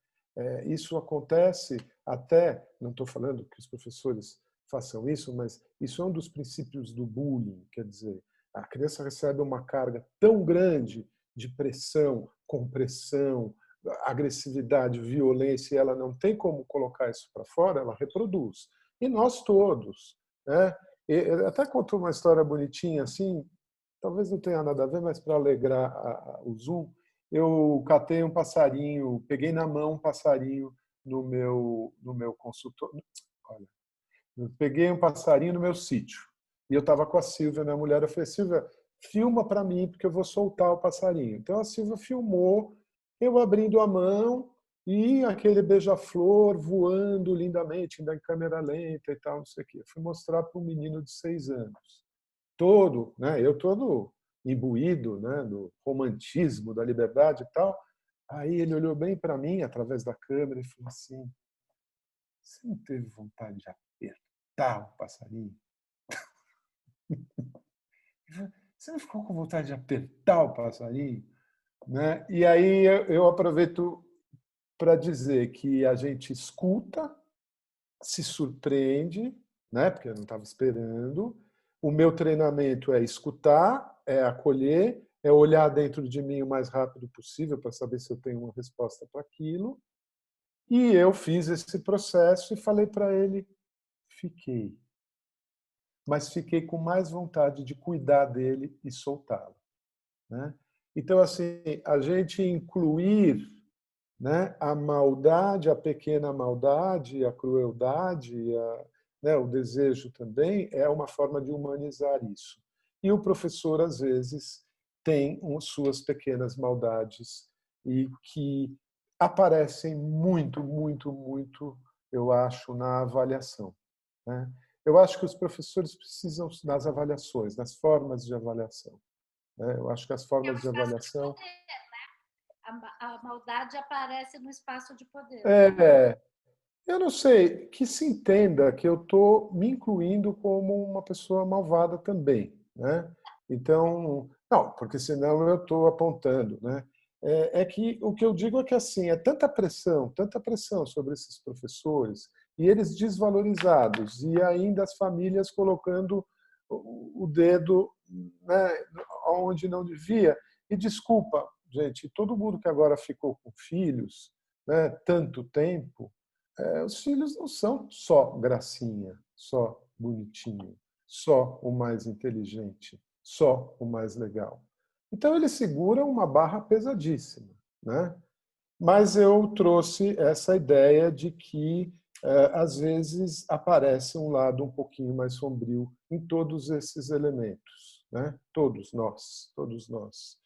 Isso acontece até, não estou falando que os professores façam isso, mas isso é um dos princípios do bullying, quer dizer, a criança recebe uma carga tão grande de pressão, compressão, agressividade, violência, e ela não tem como colocar isso para fora, ela reproduz. E nós todos, né? Até contou uma história bonitinha assim, talvez não tenha nada a ver, mas para alegrar o Zoom, eu catei um passarinho, peguei na mão um passarinho no meu consultório. Olha, eu peguei um passarinho no meu sítio. E eu estava com a Silvia, minha mulher. Eu falei, Silvia, filma para mim, porque eu vou soltar o passarinho. Então a Silvia filmou, eu abrindo a mão e aquele beija-flor voando lindamente, ainda em câmera lenta e tal, não sei o quê. Eu fui mostrar para um menino de 6 anos. Todo, né? Eu todo imbuído, né, do romantismo, da liberdade e tal. Aí ele olhou bem para mim, através da câmera, e falou assim, você não teve vontade de apertar o passarinho? Você não ficou com vontade de apertar o passarinho? Né? E aí eu aproveito para dizer que a gente escuta, se surpreende, né? Porque eu não estava esperando. O meu treinamento é escutar, é acolher, é olhar dentro de mim o mais rápido possível para saber se eu tenho uma resposta para aquilo. E eu fiz esse processo e falei para ele, fiquei. Mas fiquei com mais vontade de cuidar dele e soltá-lo, né? Então, assim, a gente incluir, né, a maldade, a pequena maldade, a crueldade, né, o desejo também, é uma forma de humanizar isso. E o professor, às vezes, tem suas pequenas maldades e que aparecem muito, muito, muito, eu acho, na avaliação, né? Eu acho que os professores precisam das avaliações, das formas de avaliação, né? Eu acho que as formas de avaliação... A maldade aparece no espaço de poder. Eu não sei, que se entenda que eu estou me incluindo como uma pessoa malvada também, né? Então, não, porque senão eu estou apontando, né? É que o que eu digo é que assim é tanta pressão sobre esses professores e eles desvalorizados e ainda as famílias colocando o dedo, né, onde não devia. E desculpa, gente, todo mundo que agora ficou com filhos, né, tanto tempo, os filhos não são só gracinha, só bonitinho, só o mais inteligente, só o mais legal. Então, eles seguram uma barra pesadíssima, né? Mas eu trouxe essa ideia de que, às vezes, aparece um lado um pouquinho mais sombrio em todos esses elementos, né? Todos nós, todos nós.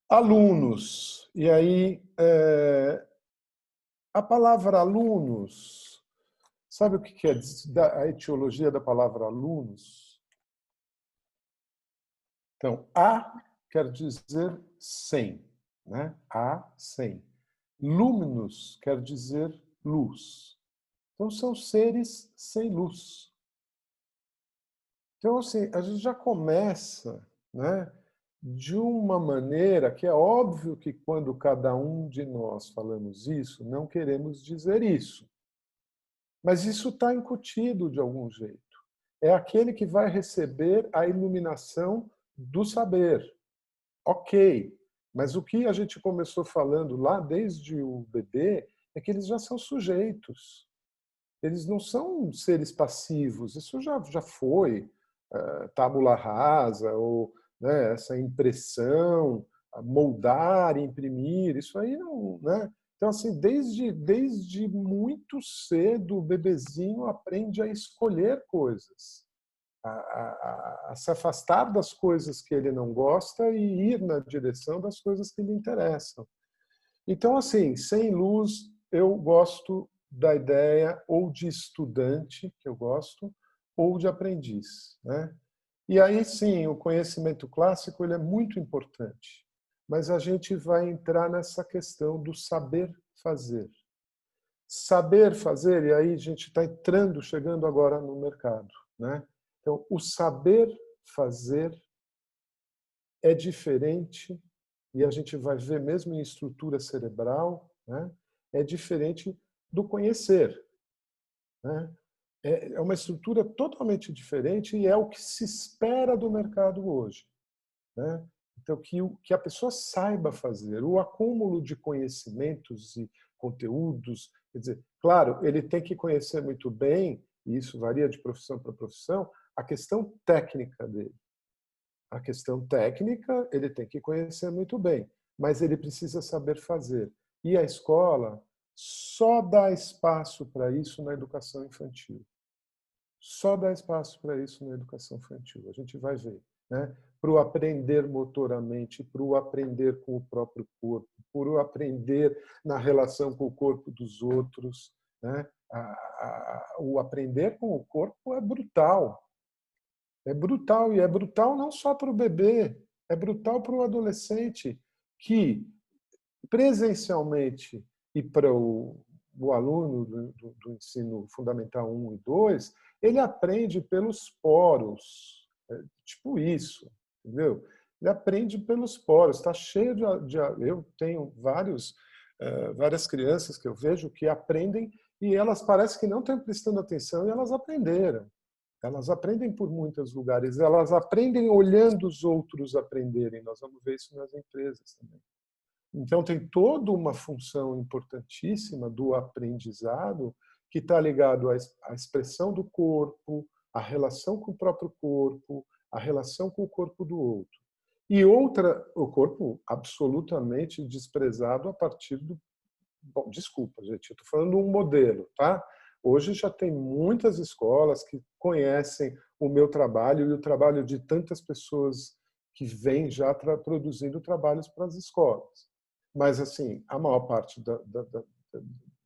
Alunos. E aí, a palavra alunos, sabe o que é a etiologia da palavra alunos? Então, a quer dizer sem, né? A, sem. Luminus quer dizer luz. Então, são seres sem luz. Então, assim, a gente já começa, né, de uma maneira que é óbvio que quando cada um de nós falamos isso, não queremos dizer isso. Mas isso está incutido de algum jeito. É aquele que vai receber a iluminação do saber. Ok, mas o que a gente começou falando lá desde o bebê é que eles já são sujeitos. Eles não são seres passivos. Isso já foi tábula rasa, ou, né, essa impressão moldar, imprimir, isso aí não, né? Então, assim, desde muito cedo, o bebezinho aprende a escolher coisas, a se afastar das coisas que ele não gosta e ir na direção das coisas que lhe interessam. Então, assim, sem luz, eu gosto da ideia ou de estudante, que eu gosto, ou de aprendiz, né? E aí, sim, o conhecimento clássico ele é muito importante, mas a gente vai entrar nessa questão do saber fazer. Saber fazer, e aí a gente está entrando, chegando agora no mercado, né? Então, o saber fazer é diferente, e a gente vai ver mesmo em estrutura cerebral, né? É diferente do conhecer, né? É uma estrutura totalmente diferente e é o que se espera do mercado hoje, né? Então, que a pessoa saiba fazer, o acúmulo de conhecimentos e conteúdos, quer dizer, claro, ele tem que conhecer muito bem, e isso varia de profissão para profissão, a questão técnica dele. A questão técnica ele tem que conhecer muito bem, mas ele precisa saber fazer. E a escola só dá espaço para isso na educação infantil. Só dá espaço para isso na educação infantil. A gente vai ver, né? Para o aprender motoramente, para o aprender com o próprio corpo, para o aprender na relação com o corpo dos outros, né? O aprender com o corpo é brutal. É brutal, e é brutal não só para o bebê, é brutal para o adolescente, que presencialmente e para o aluno do ensino fundamental 1 e 2, ele aprende pelos poros, tipo isso, entendeu? Ele aprende pelos poros, está cheio de... Eu tenho várias crianças que eu vejo que aprendem e elas parecem que não estão prestando atenção e elas aprenderam. Elas aprendem por muitos lugares, elas aprendem olhando os outros aprenderem. Nós vamos ver isso nas empresas também. Então, tem toda uma função importantíssima do aprendizado que está ligado à expressão do corpo, à relação com o próprio corpo, à relação com o corpo do outro. E outra, o corpo absolutamente desprezado a partir do... Bom, desculpa, gente, eu estou falando de um modelo, tá? Hoje já tem muitas escolas que conhecem o meu trabalho e o trabalho de tantas pessoas que vêm já produzindo trabalhos para as escolas. Mas, assim, a maior parte do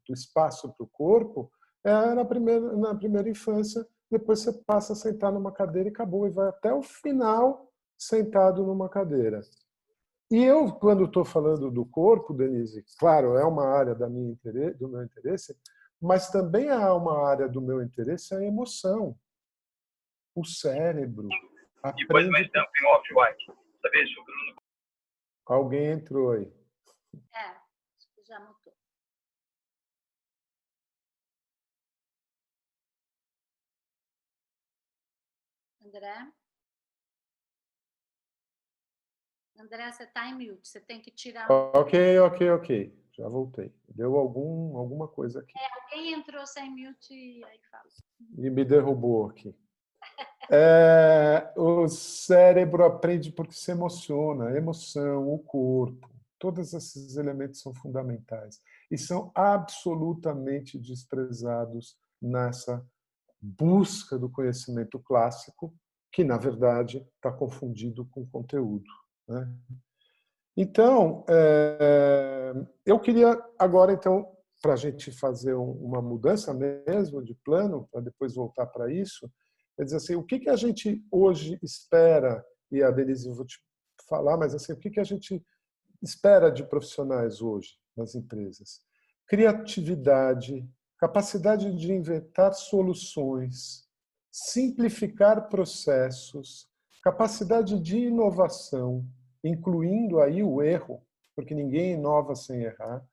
espaço para o corpo é na primeira infância, depois você passa a sentar numa cadeira e acabou, e vai até o final sentado numa cadeira. E eu, quando estou falando do corpo, Denise, claro, é uma área do meu interesse, mas também há uma área do meu interesse, a emoção. O cérebro aprende... Alguém entrou aí. Acho que já mutou. André? André, você está em mute, você tem que tirar... Ok. Já voltei. Deu alguma coisa aqui. Alguém entrou sem mute e aí fala. E me derrubou aqui. O cérebro aprende porque se emociona. A emoção, o corpo, todos esses elementos são fundamentais. E são absolutamente desprezados nessa busca do conhecimento clássico, que, na verdade, está confundido com conteúdo, né? Então, eu queria agora, então, para a gente fazer uma mudança mesmo de plano, para depois voltar para isso, quer dizer assim, o que a gente hoje espera, e a Denise, eu vou te falar, mas assim, o que a gente espera de profissionais hoje nas empresas? Criatividade, capacidade de inventar soluções, simplificar processos, capacidade de inovação, incluindo aí o erro, porque ninguém inova sem errar.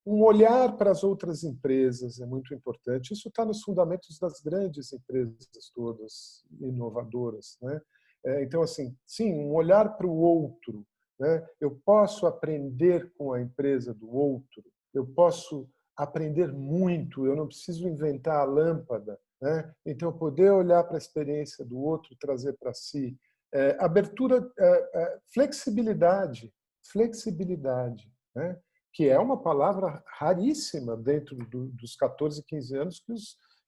Um olhar para as outras empresas é muito importante. Isso está nos fundamentos das grandes empresas todas inovadoras, né? Então, assim, sim, um olhar para o outro, né? Eu posso aprender com a empresa do outro, eu posso aprender muito, eu não preciso inventar a lâmpada, né? Então, poder olhar para a experiência do outro e trazer para si. Abertura, flexibilidade, flexibilidade, né? Que é uma palavra raríssima dentro dos 14, 15 anos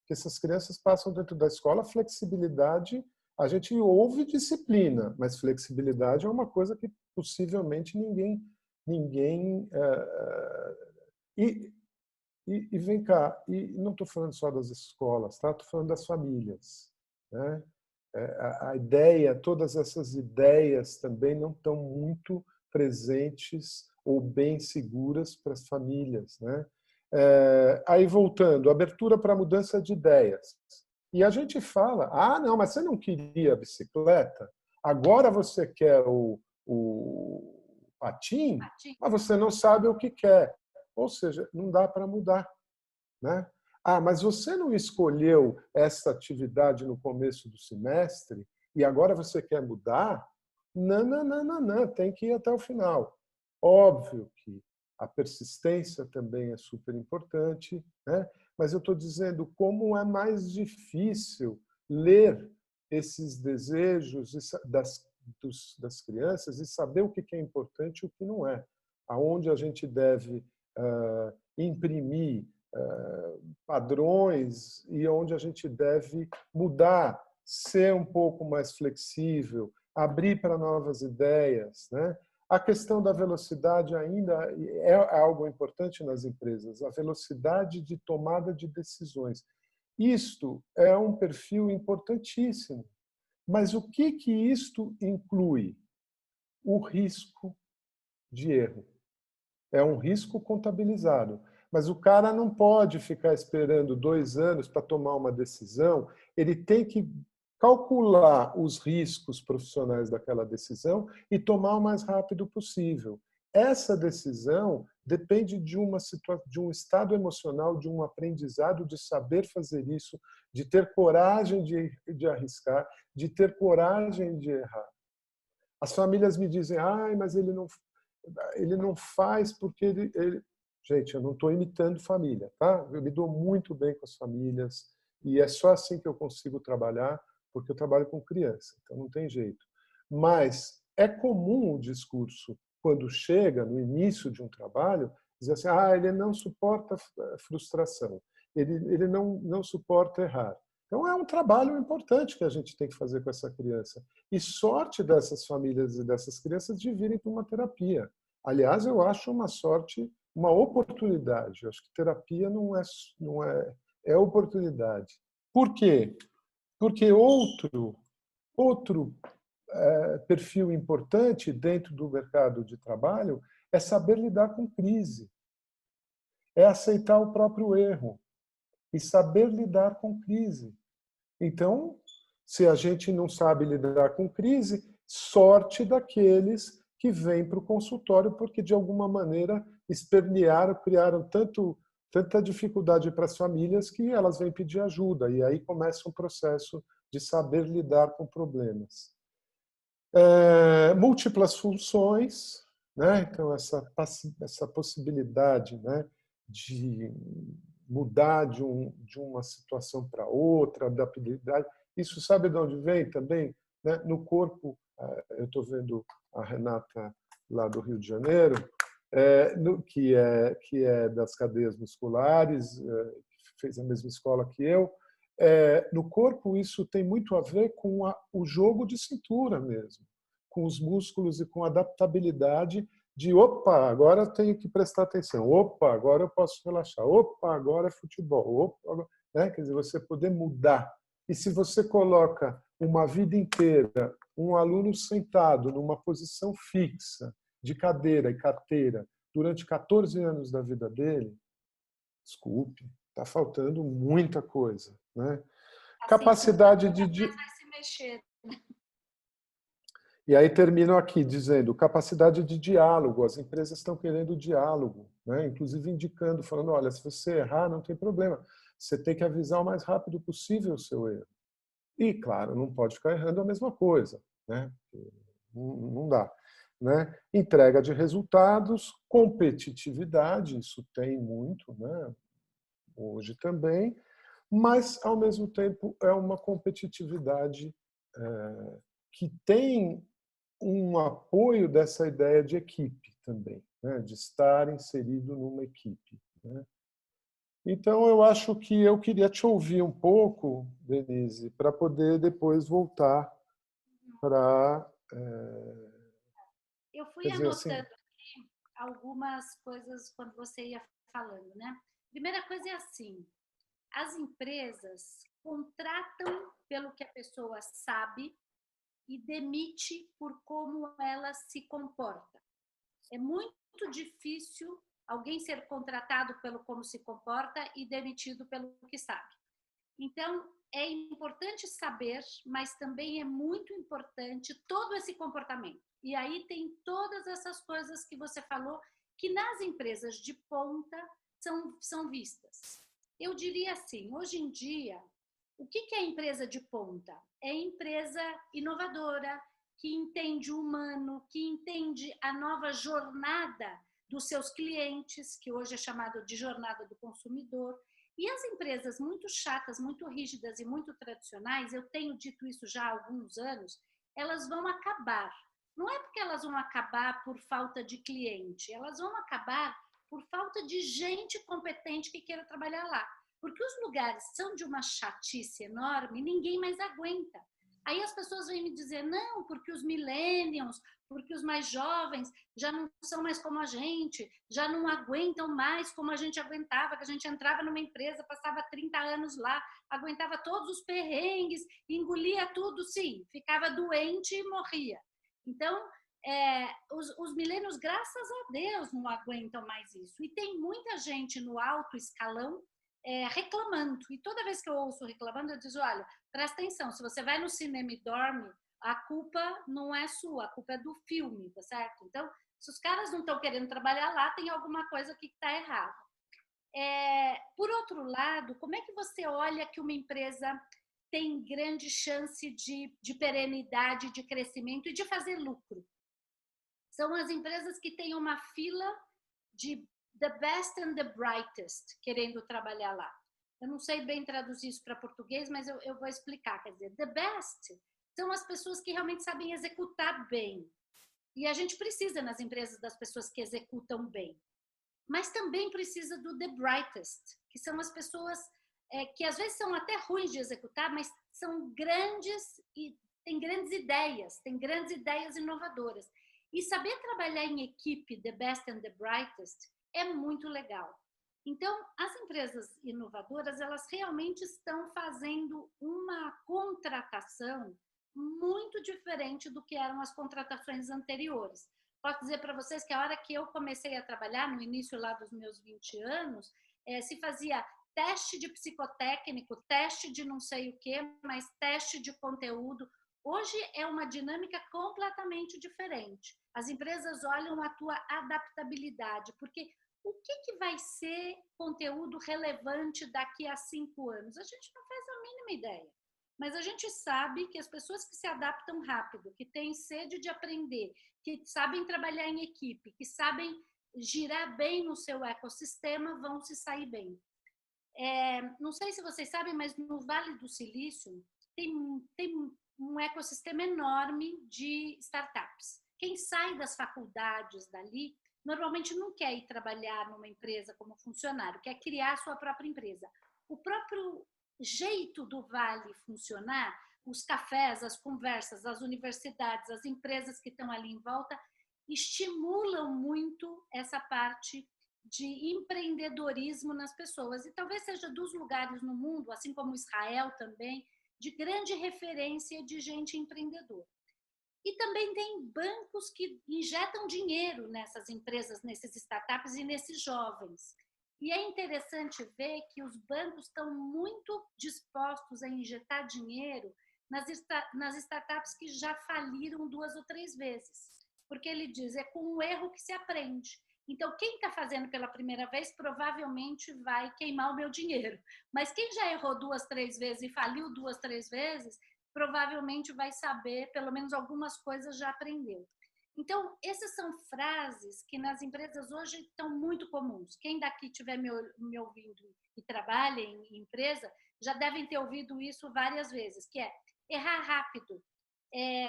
que essas crianças passam dentro da escola. Flexibilidade, a gente ouve disciplina, mas flexibilidade é uma coisa que possivelmente ninguém e vem cá, e não estou falando só das escolas, tá? Estou falando das famílias, né? A ideia, todas essas ideias também não estão muito presentes ou bem seguras para as famílias, né? Aí voltando, abertura para mudança de ideias. E a gente fala, não, mas você não queria a bicicleta, agora você quer o patim, mas você não sabe o que quer. Ou seja, não dá para mudar, né? Mas você não escolheu essa atividade no começo do semestre e agora você quer mudar? Não, não, não, não, não, tem que ir até o final. Óbvio que a persistência também é super importante, né? Mas eu estou dizendo como é mais difícil ler esses desejos das crianças e saber o que é importante e o que não é. Aonde a gente deve imprimir padrões e onde a gente deve mudar, ser um pouco mais flexível, abrir para novas ideias, né? A questão da velocidade ainda é algo importante nas empresas, a velocidade de tomada de decisões. Isto é um perfil importantíssimo. Mas o que isto inclui? O risco de erro. É um risco contabilizado. Mas o cara não pode ficar esperando 2 anos para tomar uma decisão. Ele tem que calcular os riscos profissionais daquela decisão e tomar o mais rápido possível. Essa decisão depende de um estado emocional, de um aprendizado, de saber fazer isso, de ter coragem de arriscar, de ter coragem de errar. As famílias me dizem, mas ele não faz porque ele... Gente, eu não estou imitando família, tá? Eu me dou muito bem com as famílias e é só assim que eu consigo trabalhar, porque eu trabalho com criança, então não tem jeito. Mas é comum o discurso, quando chega no início de um trabalho, dizer assim, ele não suporta frustração, ele não suporta errar. Então é um trabalho importante que a gente tem que fazer com essa criança. E sorte dessas famílias e dessas crianças de virem para uma terapia. Aliás, eu acho uma sorte, uma oportunidade. Eu acho que terapia é oportunidade. Por quê? Porque outro perfil importante dentro do mercado de trabalho é saber lidar com crise, é aceitar o próprio erro e saber lidar com crise. Então, se a gente não sabe lidar com crise, sorte daqueles que vêm para o consultório porque, de alguma maneira, espernearam, criaram tanta dificuldade para as famílias que elas vêm pedir ajuda. E aí começa um processo de saber lidar com problemas. Múltiplas funções, né? Então, essa possibilidade, né, de mudar de uma situação para outra, adaptabilidade. Isso sabe de onde vem também? Né? No corpo, eu estou vendo a Renata lá do Rio de Janeiro, que é das cadeias musculares, que fez a mesma escola que eu. No corpo, isso tem muito a ver com o jogo de cintura mesmo, com os músculos e com a adaptabilidade de opa, agora eu tenho que prestar atenção, opa, agora eu posso relaxar, opa, agora é futebol, opa, né? Quer dizer, você poder mudar. E se você coloca uma vida inteira um aluno sentado numa posição fixa, de cadeira e carteira, durante 14 anos da vida dele, desculpe, está faltando muita coisa, né? Assim, Capacidade de... vai se mexer. E aí termino aqui dizendo capacidade de diálogo. As empresas estão querendo diálogo, né? Inclusive indicando, falando, olha, se você errar, não tem problema. Você tem que avisar o mais rápido possível o seu erro. E, claro, não pode ficar errando a mesma coisa, né? Não dá. Né? Entrega de resultados, competitividade, isso tem muito, né? Hoje também. mas, ao mesmo tempo, é uma competitividade que tem um apoio dessa ideia de equipe também, né? De estar inserido numa equipe, né? Então, eu acho que eu queria te ouvir um pouco, Denise, para poder depois voltar para... Eu fui quer dizer assim, anotando aqui algumas coisas quando você ia falando, né? Primeira coisa é assim, as empresas contratam pelo que a pessoa sabe e demite por como ela se comporta. É muito difícil alguém ser contratado pelo como se comporta e demitido pelo que sabe. Então, é importante saber, mas também é muito importante todo esse comportamento. E aí tem todas essas coisas que você falou, que nas empresas de ponta são vistas. Eu diria assim, hoje em dia, o que é empresa de ponta? É empresa inovadora, que entende o humano, que entende a nova jornada dos seus clientes, que hoje é chamado de jornada do consumidor. E as empresas muito chatas, muito rígidas e muito tradicionais, eu tenho dito isso já há alguns anos, elas vão acabar. Não é porque elas vão acabar por falta de cliente, elas vão acabar por falta de gente competente que queira trabalhar lá. Porque os lugares são de uma chatice enorme, ninguém mais aguenta. Aí as pessoas vêm me dizer, não, porque os millennials, porque os mais jovens já não são mais como a gente, já não aguentam mais como a gente aguentava, que a gente entrava numa empresa, passava 30 anos lá, aguentava todos os perrengues, engolia tudo, sim, ficava doente e morria. Então, os millennials, graças a Deus, não aguentam mais isso. E tem muita gente no alto escalão reclamando. E toda vez que eu ouço reclamando, eu digo, olha, presta atenção, se você vai no cinema e dorme, a culpa não é sua, a culpa é do filme, tá certo? Então, se os caras não estão querendo trabalhar lá, tem alguma coisa que está errada. Por outro lado, como é que você olha que uma empresa tem grande chance de perenidade, de crescimento e de fazer lucro? São as empresas que têm uma fila de the best and the brightest querendo trabalhar lá. Eu não sei bem traduzir isso para português, mas eu vou explicar. Quer dizer, the best são as pessoas que realmente sabem executar bem. E a gente precisa nas empresas das pessoas que executam bem. Mas também precisa do the brightest, que são as pessoas que às vezes são até ruins de executar, mas são grandes e têm grandes ideias inovadoras. E saber trabalhar em equipe, the best and the brightest, é muito legal. Então, as empresas inovadoras, elas realmente estão fazendo uma contratação muito diferente do que eram as contratações anteriores. Posso dizer para vocês que a hora que eu comecei a trabalhar, no início lá dos meus 20 anos, se fazia teste de psicotécnico, teste de não sei o quê, mas teste de conteúdo. Hoje é uma dinâmica completamente diferente. As empresas olham a tua adaptabilidade, porque o que vai ser conteúdo relevante daqui a 5 anos? A gente não faz a mínima ideia. Mas a gente sabe que as pessoas que se adaptam rápido, que têm sede de aprender, que sabem trabalhar em equipe, que sabem girar bem no seu ecossistema, vão se sair bem. Não sei se vocês sabem, mas no Vale do Silício tem um ecossistema enorme de startups. Quem sai das faculdades dali, normalmente não quer ir trabalhar numa empresa como funcionário, quer criar a sua própria empresa. O próprio jeito do Vale funcionar, os cafés, as conversas, as universidades, as empresas que estão ali em volta, estimulam muito essa parte de empreendedorismo nas pessoas. E talvez seja dos lugares no mundo, assim como Israel também, de grande referência de gente empreendedora. E também tem bancos que injetam dinheiro nessas empresas, nesses startups e nesses jovens. E é interessante ver que os bancos estão muito dispostos a injetar dinheiro nas startups que já faliram 2 ou 3 vezes. Porque ele diz, é com o erro que se aprende. Então, quem está fazendo pela primeira vez provavelmente vai queimar o meu dinheiro. Mas quem já errou 2, 3 vezes e faliu 2, 3 vezes, provavelmente vai saber, pelo menos algumas coisas já aprendeu. Então, essas são frases que nas empresas hoje estão muito comuns. Quem daqui estiver me ouvindo e trabalha em empresa, já devem ter ouvido isso várias vezes, que é errar rápido,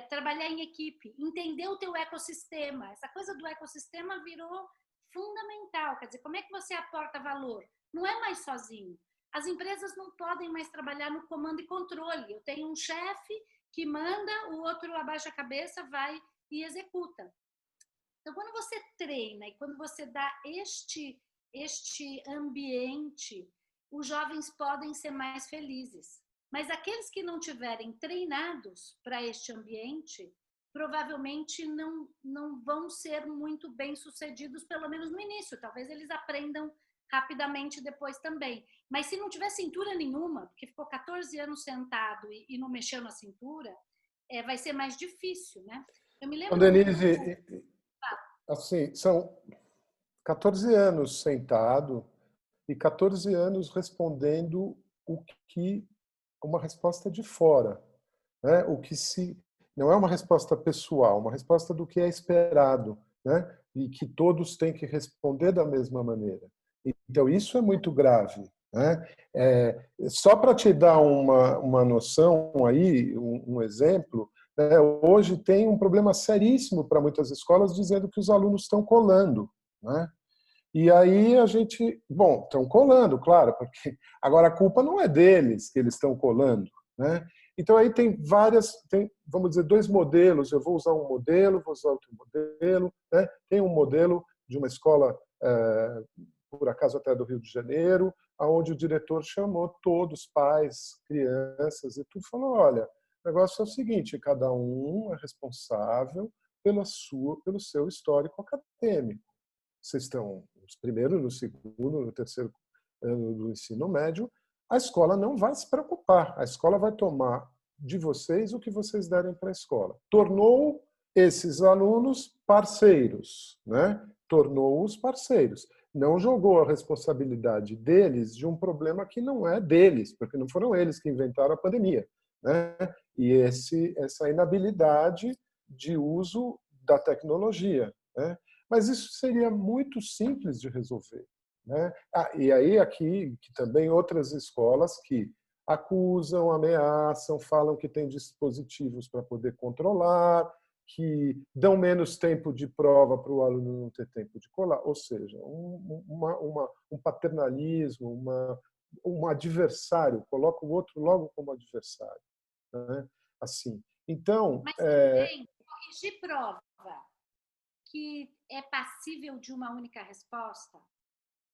trabalhar em equipe, entender o teu ecossistema. Essa coisa do ecossistema virou fundamental. Quer dizer, como é que você aporta valor? Não é mais sozinho. As empresas não podem mais trabalhar no comando e controle. Eu tenho um chefe que manda, o outro abaixa a cabeça, vai e executa. Então, quando você treina e quando você dá este ambiente, os jovens podem ser mais felizes. Mas aqueles que não tiverem treinados para este ambiente, provavelmente não vão ser muito bem sucedidos, pelo menos no início. Talvez eles aprendam rapidamente depois também. Mas se não tiver cintura nenhuma, porque ficou 14 anos sentado e não mexeu na cintura, vai ser mais difícil, né? Eu me Então, lembro Denise, assim, são 14 anos sentado e 14 anos respondendo o que uma resposta de fora, né? O que se não é uma resposta pessoal, uma resposta do que é esperado, né? E que todos têm que responder da mesma maneira. Então isso é muito grave, né? Só para te dar uma noção aí, um exemplo, né? Hoje tem um problema seríssimo para muitas escolas dizendo que os alunos estão colando, né? E aí a gente, bom, estão colando, claro, porque agora a culpa não é deles que eles estão colando, né? Então aí tem, vamos dizer, dois modelos. Eu vou usar um modelo, vou usar outro modelo, né? Tem um modelo de uma escola, por acaso até do Rio de Janeiro, aonde o diretor chamou todos, pais, crianças, e tudo, falou: olha, o negócio é o seguinte, cada um é responsável pelo seu histórico acadêmico. Vocês estão no primeiro, no segundo, no terceiro ano do ensino médio, a escola não vai se preocupar. A escola vai tomar de vocês o que vocês derem para a escola. Tornou esses alunos parceiros, né? Tornou-os parceiros. Não jogou a responsabilidade deles de um problema que não é deles, porque não foram eles que inventaram a pandemia, né? E essa inabilidade de uso da tecnologia, né? Mas isso seria muito simples de resolver, né? E aí aqui que também outras escolas que acusam, ameaçam, falam que tem dispositivos para poder controlar, que dão menos tempo de prova para o aluno não ter tempo de colar, ou seja, um paternalismo, um adversário, coloca o outro logo como adversário, né? Assim. Então, mas também corrigir prova que é passível de uma única resposta,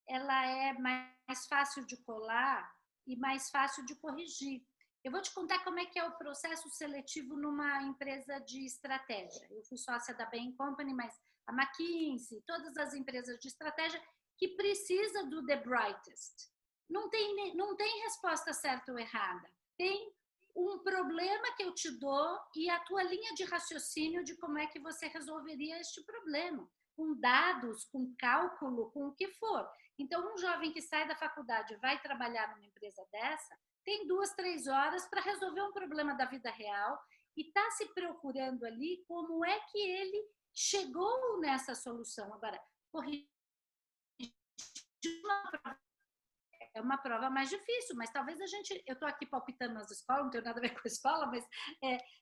ela é mais fácil de colar e mais fácil de corrigir. Eu vou te contar como é que é o processo seletivo numa empresa de estratégia. Eu fui sócia da Bain Company, mas a McKinsey, todas as empresas de estratégia que precisa do the brightest. Não tem resposta certa ou errada. Tem um problema que eu te dou e a tua linha de raciocínio de como é que você resolveria este problema, com dados, com cálculo, com o que for. Então, um jovem que sai da faculdade e vai trabalhar numa empresa dessa, tem 2, 3 horas para resolver um problema da vida real e está se procurando ali como é que ele chegou nessa solução. Agora, corrigir uma prova é uma prova mais difícil, mas talvez eu estou aqui palpitando nas escolas, não tenho nada a ver com a escola, mas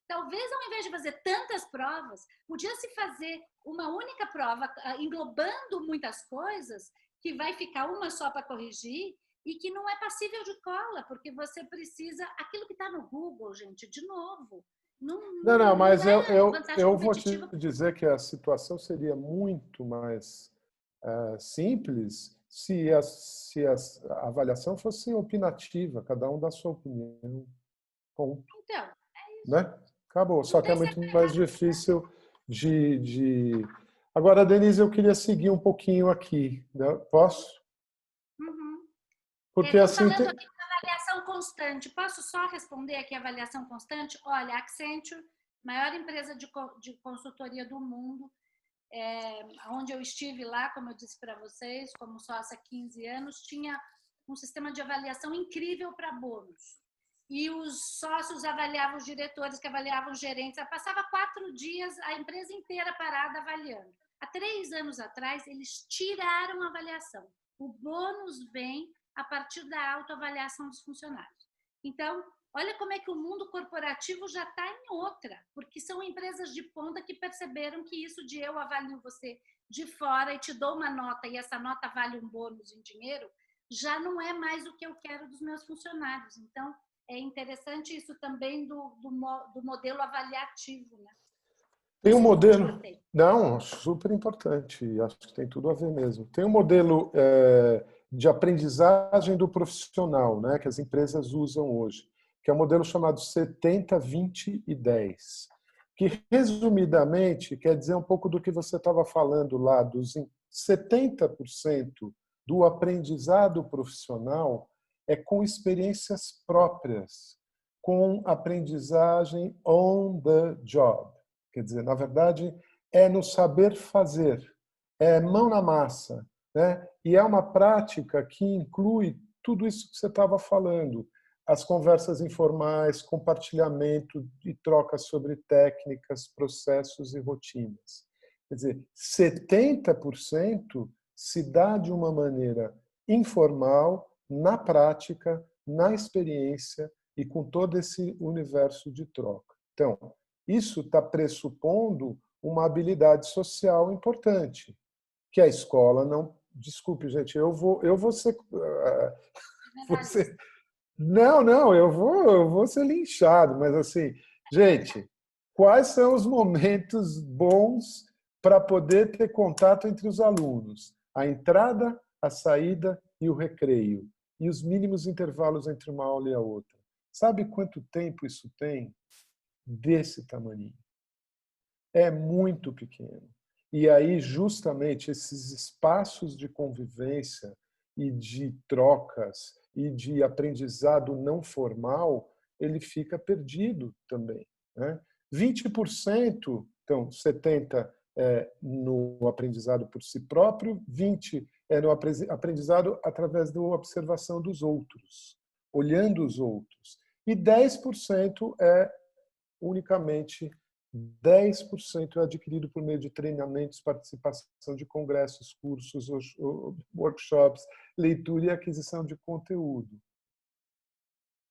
talvez ao invés de fazer tantas provas, podia se fazer uma única prova, englobando muitas coisas, que vai ficar uma só para corrigir e que não é passível de cola, porque você precisa, aquilo que está no Google, gente, de novo, não, mas vantagem eu vou te competitiva. dizer que a situação seria muito mais simples se a avaliação fosse opinativa, cada um dá a sua opinião. Ponto. Então, é isso. Né? Acabou. Só Não que é tem muito certo mais errado. difícil de... Agora, Denise, eu queria seguir um pouquinho aqui. Né? Posso? Uhum. Porque Estão assim... falando aqui de avaliação constante. Posso só responder aqui a avaliação constante? Olha, a Accenture, maior empresa de consultoria do mundo, onde eu estive lá, como eu disse para vocês, como sócia há 15 anos, tinha um sistema de avaliação incrível para bônus. e os sócios avaliavam os diretores, que avaliavam os gerentes. Passava 4 dias, a empresa inteira parada avaliando. Há 3 anos atrás, eles tiraram a avaliação. O bônus vem a partir da autoavaliação dos funcionários. Então, olha como é que o mundo corporativo já está em outra, porque são empresas de ponta que perceberam que isso de eu avalio você de fora e te dou uma nota e essa nota vale um bônus em dinheiro, já não é mais o que eu quero dos meus funcionários. Então, é interessante isso também do modelo avaliativo, né? Tem um modelo... Não, super importante, acho que tem tudo a ver mesmo. Tem um modelo de aprendizagem do profissional, né, que as empresas usam hoje, que é um modelo chamado 70, 20 e 10, que, resumidamente, quer dizer um pouco do que você estava falando lá, dos 70% do aprendizado profissional é com experiências próprias, com aprendizagem on the job. Quer dizer, na verdade, é no saber fazer, é mão na massa, né? E é uma prática que inclui tudo isso que você estava falando, as conversas informais, compartilhamento e troca sobre técnicas, processos e rotinas. Quer dizer, 70% se dá de uma maneira informal, na prática, na experiência e com todo esse universo de troca. Então, isso está pressupondo uma habilidade social importante, que a escola não... Desculpe, gente, eu vou ser... Não, eu vou ser linchado, mas assim, gente, quais são os momentos bons para poder ter contato entre os alunos? A entrada, a saída e o recreio. E os mínimos intervalos entre uma aula e a outra. Sabe quanto tempo isso tem? Desse tamanho. É muito pequeno. E aí, justamente, esses espaços de convivência e de trocas e de aprendizado não formal, ele fica perdido também, né? 20%, então 70% é no aprendizado por si próprio, 20% é no aprendizado através da observação dos outros, olhando os outros. E 10% é unicamente 10% é adquirido por meio de treinamentos, participação de congressos, cursos, workshops, leitura e aquisição de conteúdo.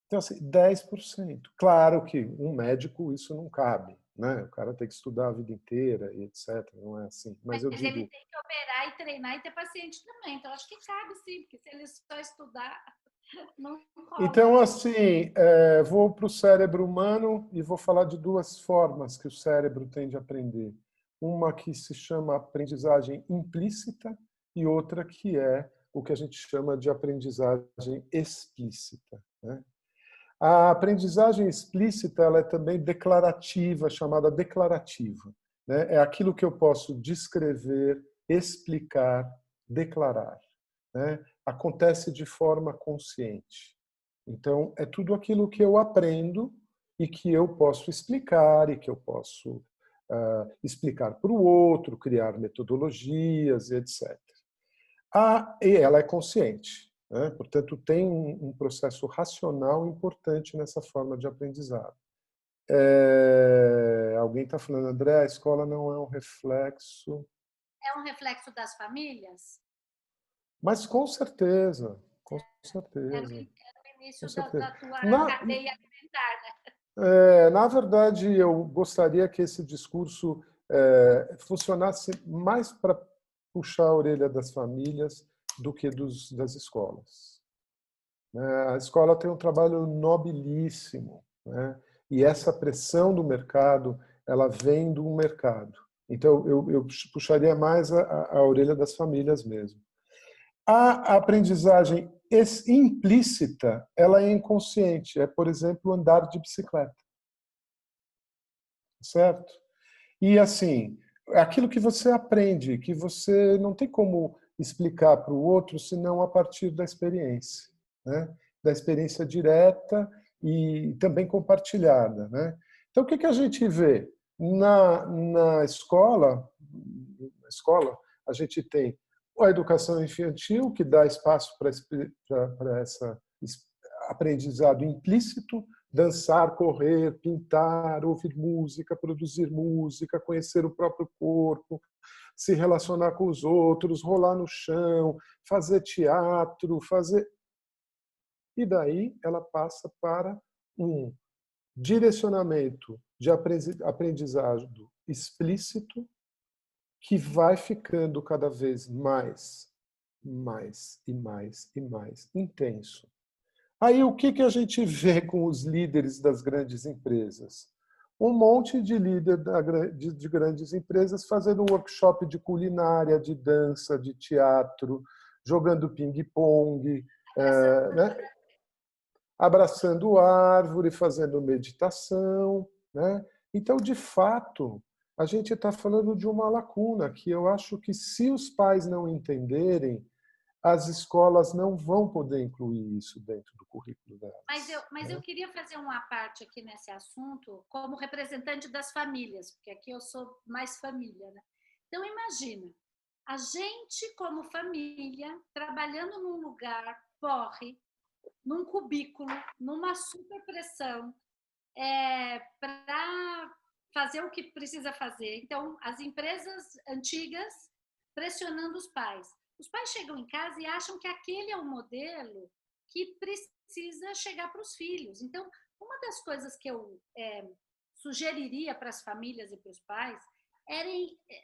Então, assim, 10%. Claro que um médico isso não cabe, né? O cara tem que estudar a vida inteira e etc. Não é assim. Mas eu digo... ele tem que operar e treinar e ter paciente também. Então, acho que cabe sim, porque se ele só estudar... Então, assim, vou para o cérebro humano e vou falar de 2 formas que o cérebro tem de aprender. Uma que se chama aprendizagem implícita e outra que é o que a gente chama de aprendizagem explícita, né? A aprendizagem explícita ela é também declarativa, chamada declarativa, né? É aquilo que eu posso descrever, explicar, declarar, né? Acontece de forma consciente. Então, é tudo aquilo que eu aprendo e que eu posso explicar e que eu posso explicar para o outro, criar metodologias, etc. E ela é consciente, né? Portanto, tem um processo racional importante nessa forma de aprendizado. Alguém está falando, André, a escola não é um reflexo... É um reflexo das famílias? Mas com certeza, com certeza. Era o início da tua cadeia alimentar, né? Na verdade, eu gostaria que esse discurso funcionasse mais para puxar a orelha das famílias do que das escolas. A escola tem um trabalho nobilíssimo, né? E essa pressão do mercado, ela vem do mercado. Então, eu puxaria mais a orelha das famílias mesmo. A aprendizagem implícita, ela é inconsciente. É, por exemplo, andar de bicicleta. Certo? E, assim, aquilo que você aprende, que você não tem como explicar para o outro, senão a partir da experiência, né? Da experiência direta e também compartilhada, né? Então, o que a gente vê? Na escola, a gente tem a educação infantil, que dá espaço para essa aprendizado implícito, dançar, correr, pintar, ouvir música, produzir música, conhecer o próprio corpo, se relacionar com os outros, rolar no chão, fazer teatro, fazer... E daí ela passa para um direcionamento de aprendizado explícito que vai ficando cada vez mais e mais intenso. Aí o que a gente vê com os líderes das grandes empresas? Um monte de líder de grandes empresas fazendo workshop de culinária, de dança, de teatro, jogando ping-pong, né? Abraçando árvore, fazendo meditação, né? Então, de fato, a gente está falando de uma lacuna que eu acho que, se os pais não entenderem, as escolas não vão poder incluir isso dentro do currículo delas. Mas eu queria fazer uma parte aqui nesse assunto como representante das famílias, porque aqui eu sou mais família, né? Então, imagina, a gente como família, trabalhando num lugar, porre, num cubículo, numa super pressão, para fazer o que precisa fazer. Então, as empresas antigas pressionando os pais. Os pais chegam em casa e acham que aquele é o modelo que precisa chegar para os filhos. Então, uma das coisas que eu sugeriria para as famílias e para os pais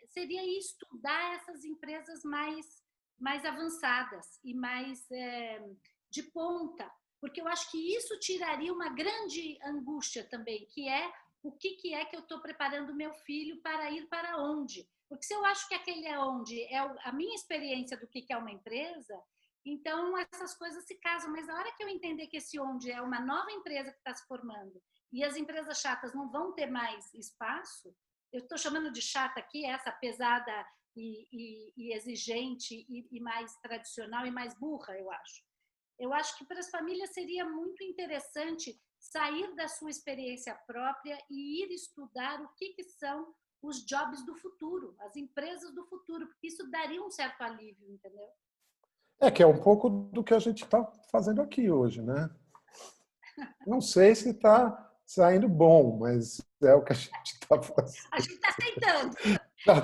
seria estudar essas empresas mais avançadas e mais de ponta, porque eu acho que isso tiraria uma grande angústia também, que é o que é que eu estou preparando meu filho para ir para onde? Porque se eu acho que aquele é onde é a minha experiência do que é uma empresa, então essas coisas se casam. Mas na hora que eu entender que esse onde é uma nova empresa que está se formando e as empresas chatas não vão ter mais espaço, eu estou chamando de chata aqui, essa pesada e exigente e mais tradicional e mais burra, eu acho. Eu acho que para as famílias seria muito interessante sair da sua experiência própria e ir estudar o que são os jobs do futuro, as empresas do futuro, porque isso daria um certo alívio, entendeu? Que é um pouco do que a gente está fazendo aqui hoje, né? Não sei se está saindo bom, mas é o que a gente está fazendo. A gente está tentando. Está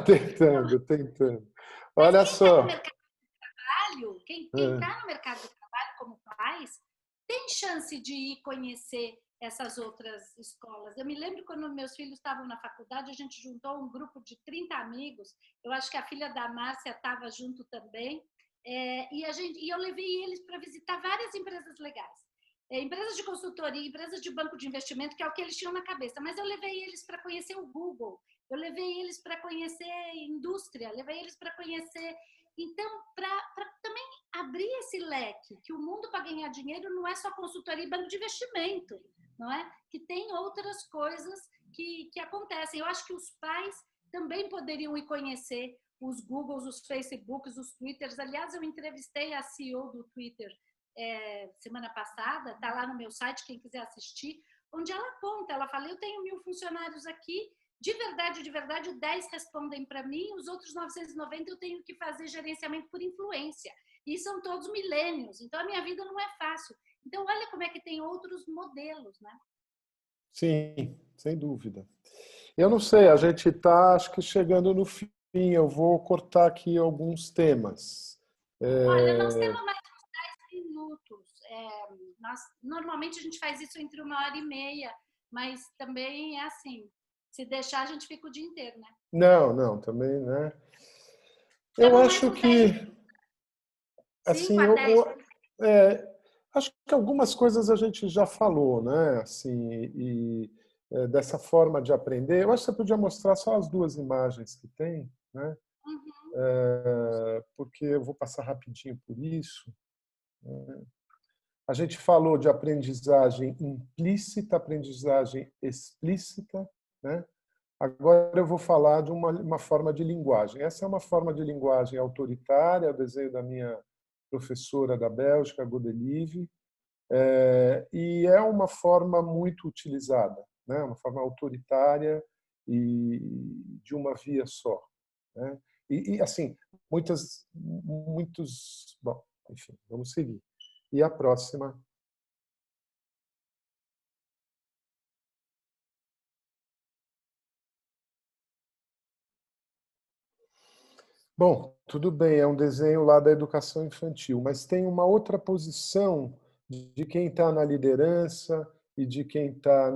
tentando. Mas Olha quem está no só. mercado de trabalho, quem está no mercado de trabalho como pais, tem chance de ir conhecer essas outras escolas. Eu me lembro quando meus filhos estavam na faculdade, a gente juntou um grupo de 30 amigos, eu acho que a filha da Márcia estava junto também, e eu levei eles para visitar várias empresas legais. Empresas de consultoria, empresas de banco de investimento, que é o que eles tinham na cabeça, mas eu levei eles para conhecer o Google, eu levei eles para conhecer indústria, levei eles para conhecer... Então, para também abrir esse leque, que o mundo para ganhar dinheiro não é só consultoria e banco de investimento, não é? Que tem outras coisas que acontecem. Eu acho que os pais também poderiam ir conhecer os Googles, os Facebooks, os Twitters. Aliás, eu entrevistei a CEO do Twitter semana passada, está lá no meu site, quem quiser assistir, onde ela conta, ela fala, eu tenho 1000 funcionários aqui, de verdade, 10 respondem para mim, os outros 990 eu tenho que fazer gerenciamento por influência. E são todos milênios, então a minha vida não é fácil. Então, olha como é que tem outros modelos, né? Sim, sem dúvida. Eu não sei, a gente está, acho que, chegando no fim. Eu vou cortar aqui alguns temas. Olha, nós temos mais uns 10 minutos. Normalmente a gente faz isso entre 1h30, mas também é assim, se deixar a gente fica o dia inteiro, né? Não, também, né? Eu Temos mais acho uns 10 que, minutos. 5 assim, a 10. acho que algumas coisas a gente já falou, né? Assim, dessa forma de aprender. Eu acho que você podia mostrar só as duas imagens que tem, né? Uhum. Porque eu vou passar rapidinho por isso. A gente falou de aprendizagem implícita, aprendizagem explícita, né? Agora eu vou falar de uma forma de linguagem. Essa é uma forma de linguagem autoritária, o desenho da minha professora da Bélgica, Godelieve, e é uma forma muito utilizada, né? Uma forma autoritária e de uma via só, né? Assim, muitos... Bom, enfim, vamos seguir. E a próxima Bom, tudo bem, é um desenho lá da educação infantil, mas tem uma outra posição de quem está na liderança e de quem está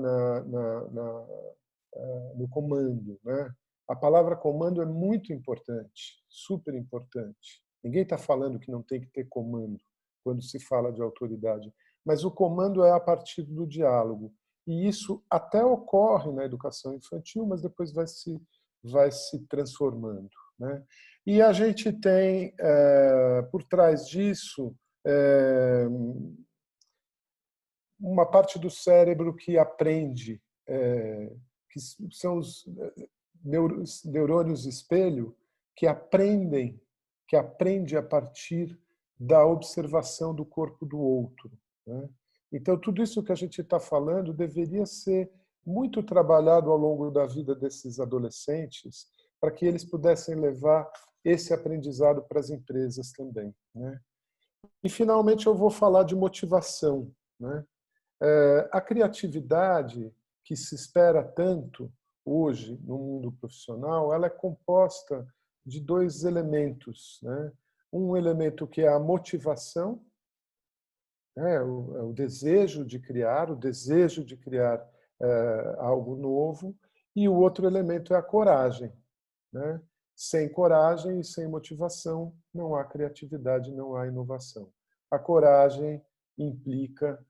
no comando, né? A palavra comando é muito importante, super importante. Ninguém está falando que não tem que ter comando quando se fala de autoridade, mas o comando é a partir do diálogo. E isso até ocorre na educação infantil, mas depois vai se transformando, né? E a gente tem, por trás disso, uma parte do cérebro que aprende, que são os neurônios espelho, que aprende a partir da observação do corpo do outro, né? Então, tudo isso que a gente está falando deveria ser muito trabalhado ao longo da vida desses adolescentes, para que eles pudessem levar esse aprendizado para as empresas também, né? E, finalmente, eu vou falar de motivação, né? A criatividade, que se espera tanto hoje no mundo profissional, ela é composta de dois elementos, né? Um elemento que é a motivação, né? O desejo de criar, algo novo, e o outro elemento é a coragem, né? Sem coragem e sem motivação não há criatividade, não há inovação. A coragem implica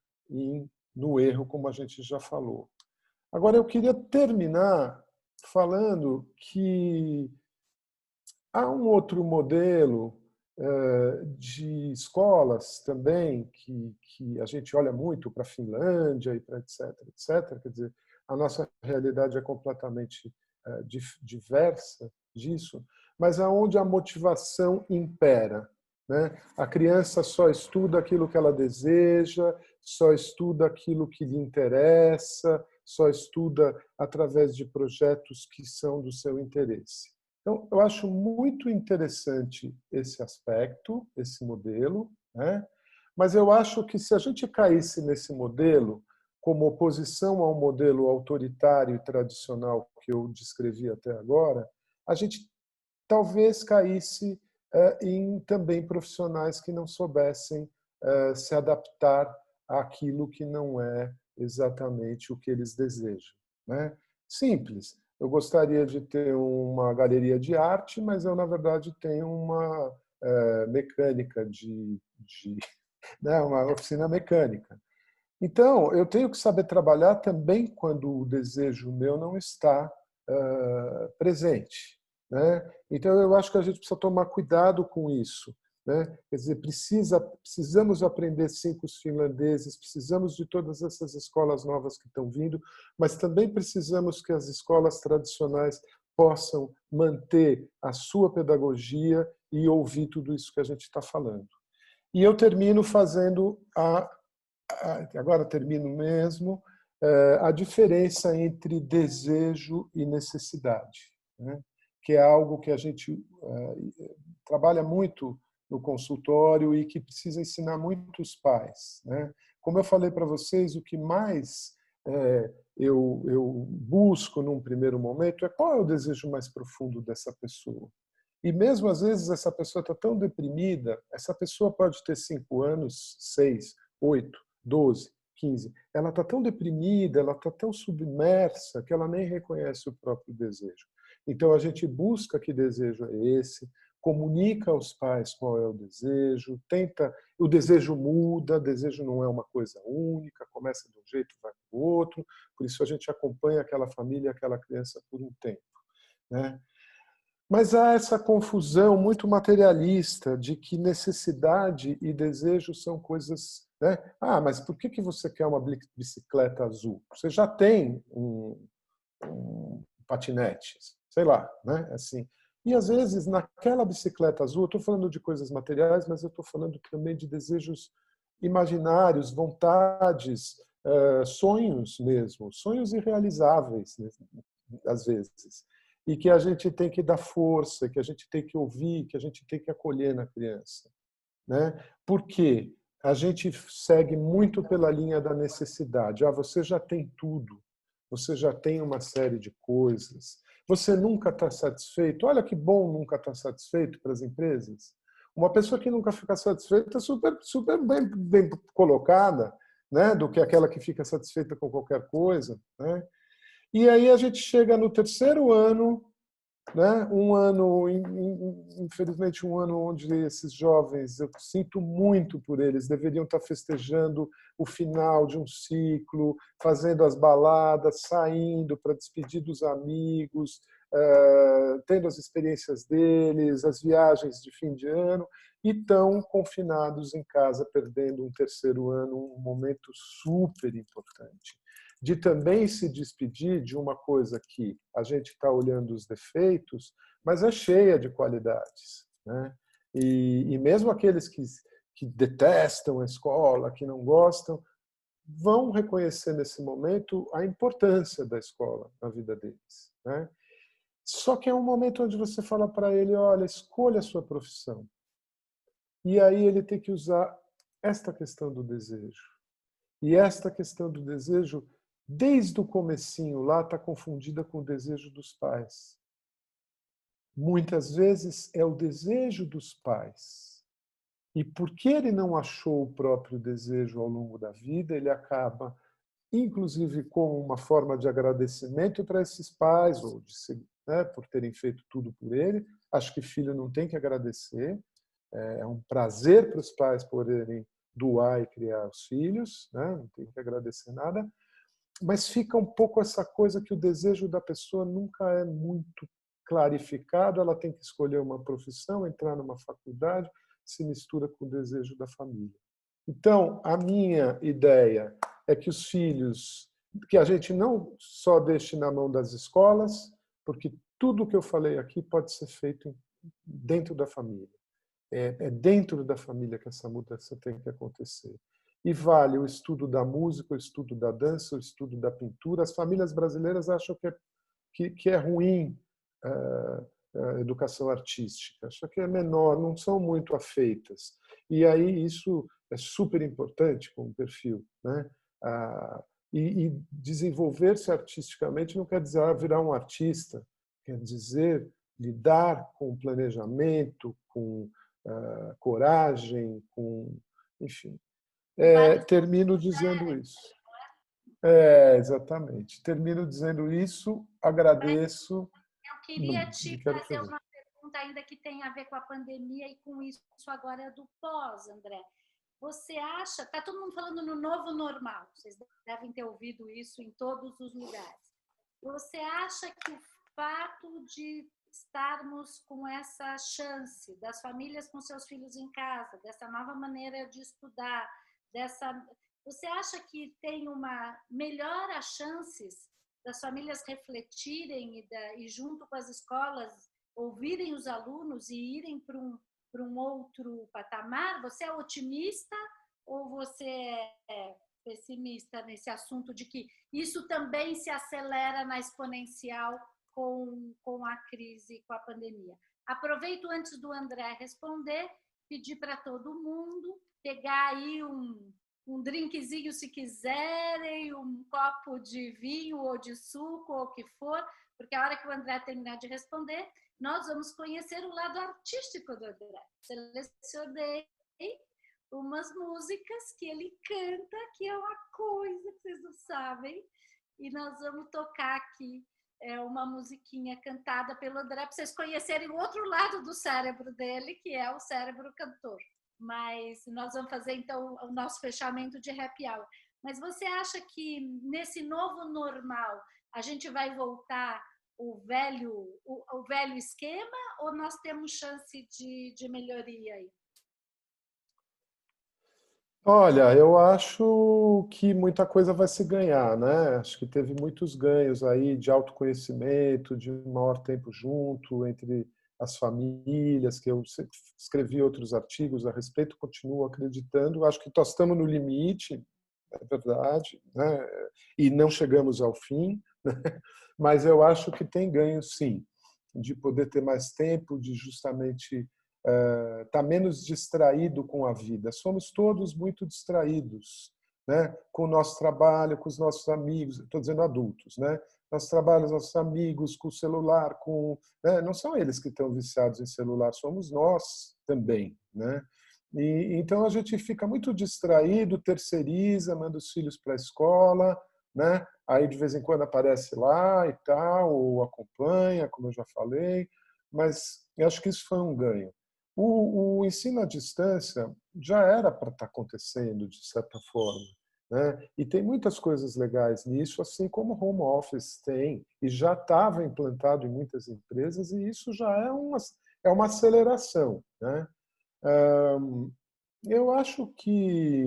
no erro, como a gente já falou. Agora, eu queria terminar falando que há um outro modelo de escolas também que a gente olha muito para a Finlândia e para etc, etc. Quer dizer, a nossa realidade é completamente diversa disso, mas aonde a motivação impera, né? A criança só estuda aquilo que ela deseja, só estuda aquilo que lhe interessa, só estuda através de projetos que são do seu interesse. Então, eu acho muito interessante esse aspecto, esse modelo, né? Mas eu acho que se a gente caísse nesse modelo, como oposição ao modelo autoritário e tradicional que eu descrevi até agora, a gente talvez caísse em também profissionais que não soubessem se adaptar àquilo que não é exatamente o que eles desejam, né? Simples. Eu gostaria de ter uma galeria de arte, mas eu, na verdade, tenho uma mecânica né, uma oficina mecânica. Então, eu tenho que saber trabalhar também quando o desejo meu não está presente, né? Então, eu acho que a gente precisa tomar cuidado com isso, né? Quer dizer, precisamos aprender sim com os finlandeses, precisamos de todas essas escolas novas que estão vindo, mas também precisamos que as escolas tradicionais possam manter a sua pedagogia e ouvir tudo isso que a gente está falando. E eu termino fazendo agora termino mesmo, a diferença entre desejo e necessidade, né? Que é algo que a gente trabalha muito no consultório e que precisa ensinar muito os pais, né? Como eu falei para vocês, o que mais eu busco num primeiro momento é qual é o desejo mais profundo dessa pessoa. E mesmo às vezes essa pessoa está tão deprimida, essa pessoa pode ter 5 anos, 6, 8, 12, 15. Ela está tão deprimida, ela está tão submersa que ela nem reconhece o próprio desejo. Então a gente busca que desejo é esse, comunica aos pais qual é o desejo, tenta. O desejo muda, o desejo não é uma coisa única, começa de um jeito, vai para o outro. Por isso a gente acompanha aquela família, aquela criança por um tempo, né? Mas há essa confusão muito materialista de que necessidade e desejo são coisas, né? Ah, mas por que você quer uma bicicleta azul? Você já tem um patinete, sei lá, né? Assim. E às vezes naquela bicicleta azul, eu estou falando de coisas materiais, mas eu estou falando também de desejos imaginários, vontades, sonhos mesmo, sonhos irrealizáveis, né? Às vezes. E que a gente tem que dar força, que a gente tem que ouvir, que a gente tem que acolher na criança, né? Por quê? A gente segue muito pela linha da necessidade. Ah, você já tem tudo, você já tem uma série de coisas, Você nunca está satisfeito? Olha que bom nunca estar satisfeito para as empresas. Uma pessoa que nunca fica satisfeita é super bem colocada, né, do que aquela que fica satisfeita com qualquer coisa, né? E aí a gente chega no terceiro ano, né? Um ano, infelizmente, um ano onde esses jovens, eu sinto muito por eles, deveriam estar festejando o final de um ciclo, fazendo as baladas, saindo para despedir dos amigos, tendo as experiências deles, as viagens de fim de ano, e estão confinados em casa, perdendo um terceiro ano, um momento super importante de também se despedir de uma coisa que a gente está olhando os defeitos, mas é cheia de qualidades, né? E mesmo aqueles que detestam a escola, que não gostam, vão reconhecer nesse momento a importância da escola na vida deles, né? Só que é um momento onde você fala para ele, olha, escolha a sua profissão. E aí ele tem que usar esta questão do desejo. E esta questão do desejo, desde o comecinho lá, está confundida com o desejo dos pais. Muitas vezes é o desejo dos pais. E porque ele não achou o próprio desejo ao longo da vida, ele acaba, inclusive, com uma forma de agradecimento para esses pais, ou de, né, por terem feito tudo por ele. Acho que filho não tem que agradecer. É um prazer para os pais poderem doar e criar os filhos, né? Não tem que agradecer nada, mas fica um pouco essa coisa que o desejo da pessoa nunca é muito clarificado, ela tem que escolher uma profissão, entrar numa faculdade, se mistura com o desejo da família. Então, a minha ideia é que os filhos, que a gente não só deixe na mão das escolas, porque tudo o que eu falei aqui pode ser feito dentro da família. É dentro da família que essa mudança tem que acontecer. E vale o estudo da música, o estudo da dança, o estudo da pintura. As famílias brasileiras acham que é ruim a educação artística, acham que é menor, não são muito afeitas. E aí isso é super importante como perfil, né? E desenvolver-se artisticamente não quer dizer virar um artista, quer dizer lidar com o planejamento, com coragem, enfim. Termino dizendo isso. Exatamente. Termino dizendo isso, agradeço. Eu queria te fazer uma pergunta ainda que tem a ver com a pandemia e com isso agora do pós, André. Você acha, está todo mundo falando no novo normal, vocês devem ter ouvido isso em todos os lugares. Você acha que o fato de estarmos com essa chance das famílias com seus filhos em casa, dessa nova maneira de estudar, você acha que tem melhora as chances das famílias refletirem e junto com as escolas ouvirem os alunos e irem para um outro patamar? Você é otimista ou você é pessimista nesse assunto de que isso também se acelera na exponencial com a crise, com a pandemia? Aproveito antes do André responder, pedir para todo mundo pegar aí um drinkzinho se quiserem, um copo de vinho ou de suco ou o que for, porque a hora que o André terminar de responder, nós vamos conhecer o lado artístico do André. Selecionei umas músicas que ele canta, que é uma coisa que vocês não sabem, e nós vamos tocar aqui uma musiquinha cantada pelo André, para vocês conhecerem o outro lado do cérebro dele, que é o cérebro cantor. Mas nós vamos fazer, então, o nosso fechamento de happy hour. Mas você acha que nesse novo normal a gente vai voltar o velho esquema ou nós temos chance de melhoria aí? Olha, eu acho que muita coisa vai se ganhar, né? Acho que teve muitos ganhos aí de autoconhecimento, de um maior tempo junto entre as famílias, que eu escrevi outros artigos a respeito, continuo acreditando. Acho que nós estamos no limite, é verdade, né? E não chegamos ao fim, né? Mas eu acho que tem ganho, sim, de poder ter mais tempo, de justamente estar menos distraído com a vida. Somos todos muito distraídos, né, com o nosso trabalho, com os nossos amigos, estou dizendo adultos, né? Nosso trabalho, nossos amigos, com o celular, né, não são eles que estão viciados em celular, somos nós também, né? E então a gente fica muito distraído, terceiriza, manda os filhos para a escola, né? Aí de vez em quando aparece lá e tal, ou acompanha, como eu já falei, mas eu acho que isso foi um ganho. O ensino à distância já era para estar acontecendo, de certa forma, né? E tem muitas coisas legais nisso, assim como o home office tem, e já estava implantado em muitas empresas, e isso já é uma aceleração, né? Eu acho que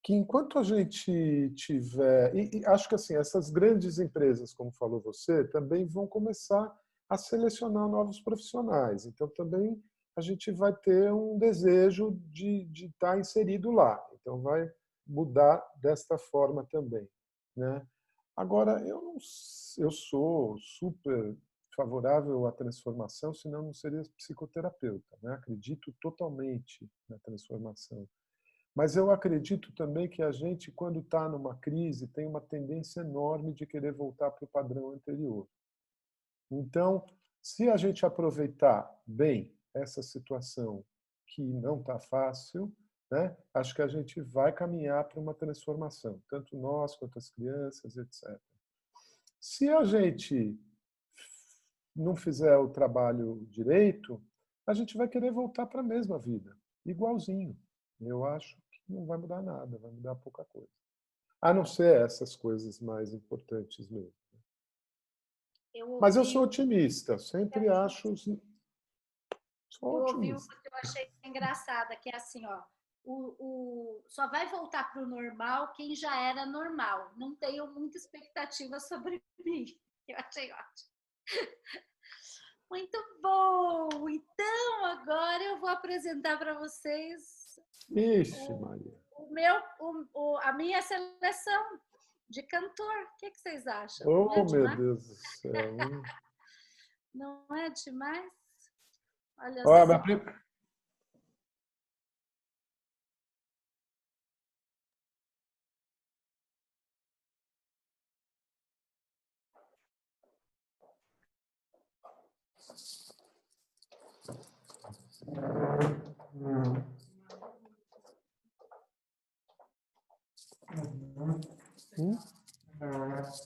enquanto a gente tiver... E acho que assim, essas grandes empresas, como falou você, também vão começar a selecionar novos profissionais. Então, também a gente vai ter um desejo de estar inserido lá. Então, vai mudar desta forma também, né? Agora, eu sou super favorável à transformação, senão não seria psicoterapeuta, né? Acredito totalmente na transformação. Mas eu acredito também que a gente, quando está numa crise, tem uma tendência enorme de querer voltar para o padrão anterior. Então, se a gente aproveitar bem essa situação que não está fácil, né, acho que a gente vai caminhar para uma transformação, tanto nós quanto as crianças, etc. Se a gente não fizer o trabalho direito, a gente vai querer voltar para a mesma vida, igualzinho. Eu acho que não vai mudar nada, vai mudar pouca coisa. A não ser essas coisas mais importantes mesmo. Mas eu sou otimista, sempre acho... Eu ouvi uma que eu achei engraçada, que é assim, ó, só vai voltar para o normal quem já era normal. Não tenho muita expectativa sobre mim. Eu achei ótimo. Muito bom! Então, agora eu vou apresentar para vocês Maria. A minha seleção de cantor. O que vocês acham? Oh, meu Deus do céu! Não é demais? Olha só.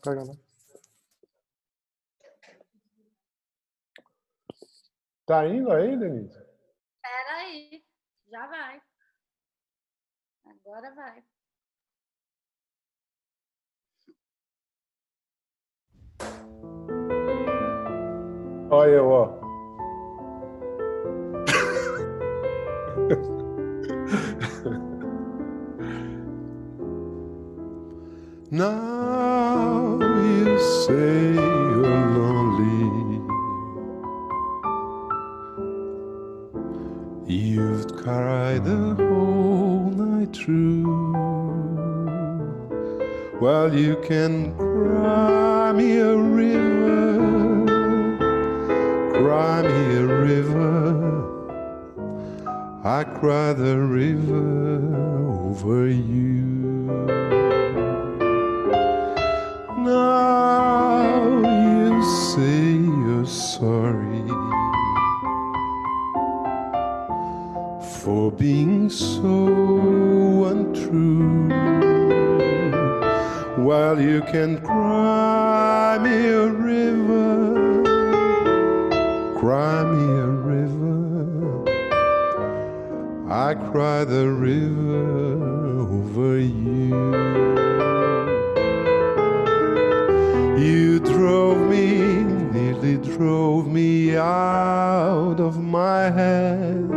Pega lá. Tá indo aí, Denise? Espera aí, já vai. Agora vai. Olha eu, ó. Now you say you're lonely. You've cried the whole night through. Well, you can cry me a river, cry me a river. I cry the river over you. Now you say you're sorry for being so untrue. Well, you can cry me a river, cry me a river. I cry the river over you. You nearly drove me out of my head.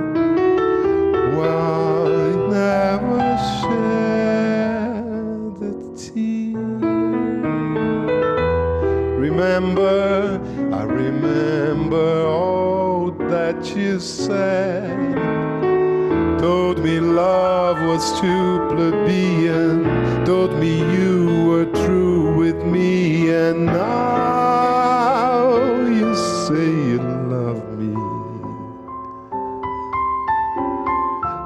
Well, it never shed a tear. I remember all that you said. Told me love was too plebeian. Told me you were true with me. And now you say you love me.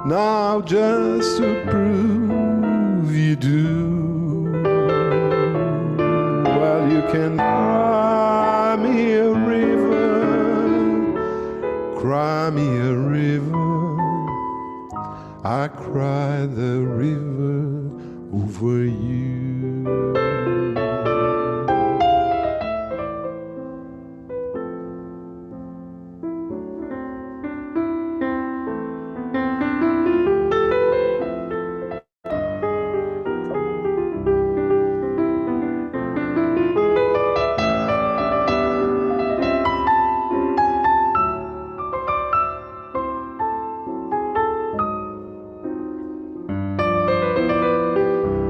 Now just to prove you do? Well, you can cry me a river, cry me a river. I cry the river over you.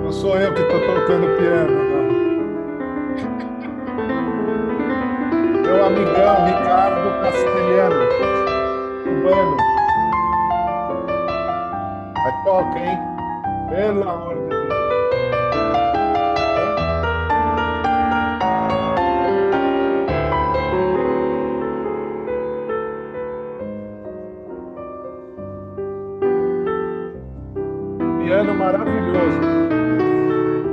Não sou eu que estou tocando piano, não. Meu amigão Ricardo Castelhano, cubano. Vai, toca, hein? Pelo amor de Deus. Piano maravilhoso.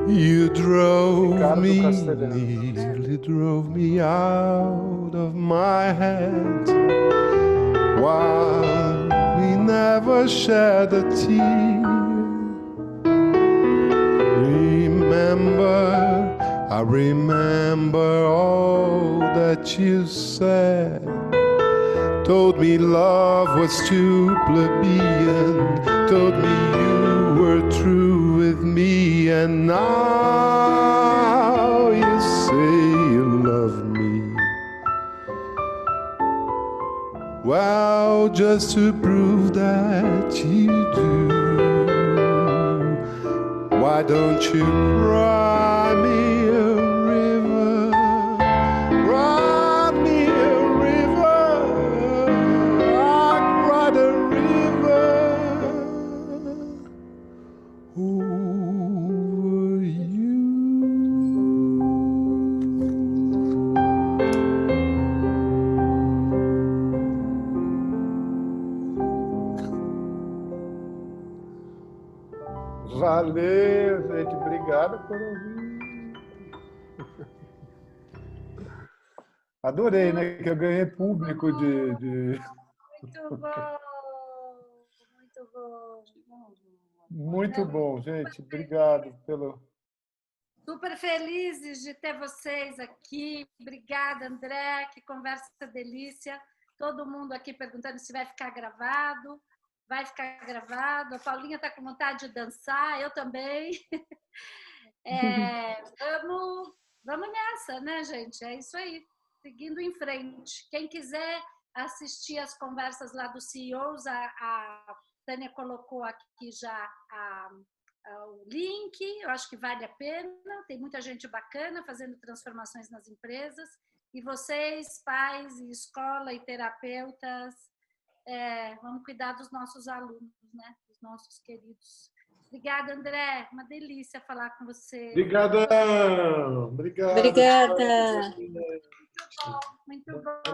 You drove Ricardo me, Castelhano. nearly drove me out of my head, while we never shed a tear. I remember all that you said, told me love was too plebeian, told me you were true with me, and now you say you love me. Well, just to prove that you do, why don't you cry me a river, cry me a river, I cry the river over you. Valeu, gente. Obrigado por ouvir. Adorei, né? Que eu ganhei público de... Muito bom, muito bom. Muito bom, gente. Obrigado pelo... Super felizes de ter vocês aqui. Obrigada, André. Que conversa delícia. Todo mundo aqui perguntando se vai ficar gravado. Vai ficar gravado. A Paulinha está com vontade de dançar, eu também. Vamos nessa, né, gente? É isso aí. Seguindo em frente. Quem quiser assistir as conversas lá dos CEOs, a Tânia colocou aqui já o link. Eu acho que vale a pena. Tem muita gente bacana fazendo transformações nas empresas. E vocês, pais, e escola e terapeutas, vamos cuidar dos nossos alunos, né? Dos nossos queridos. Obrigada, André. Uma delícia falar com você. Obrigadão. Obrigado. Obrigada. Muito bom, muito bom.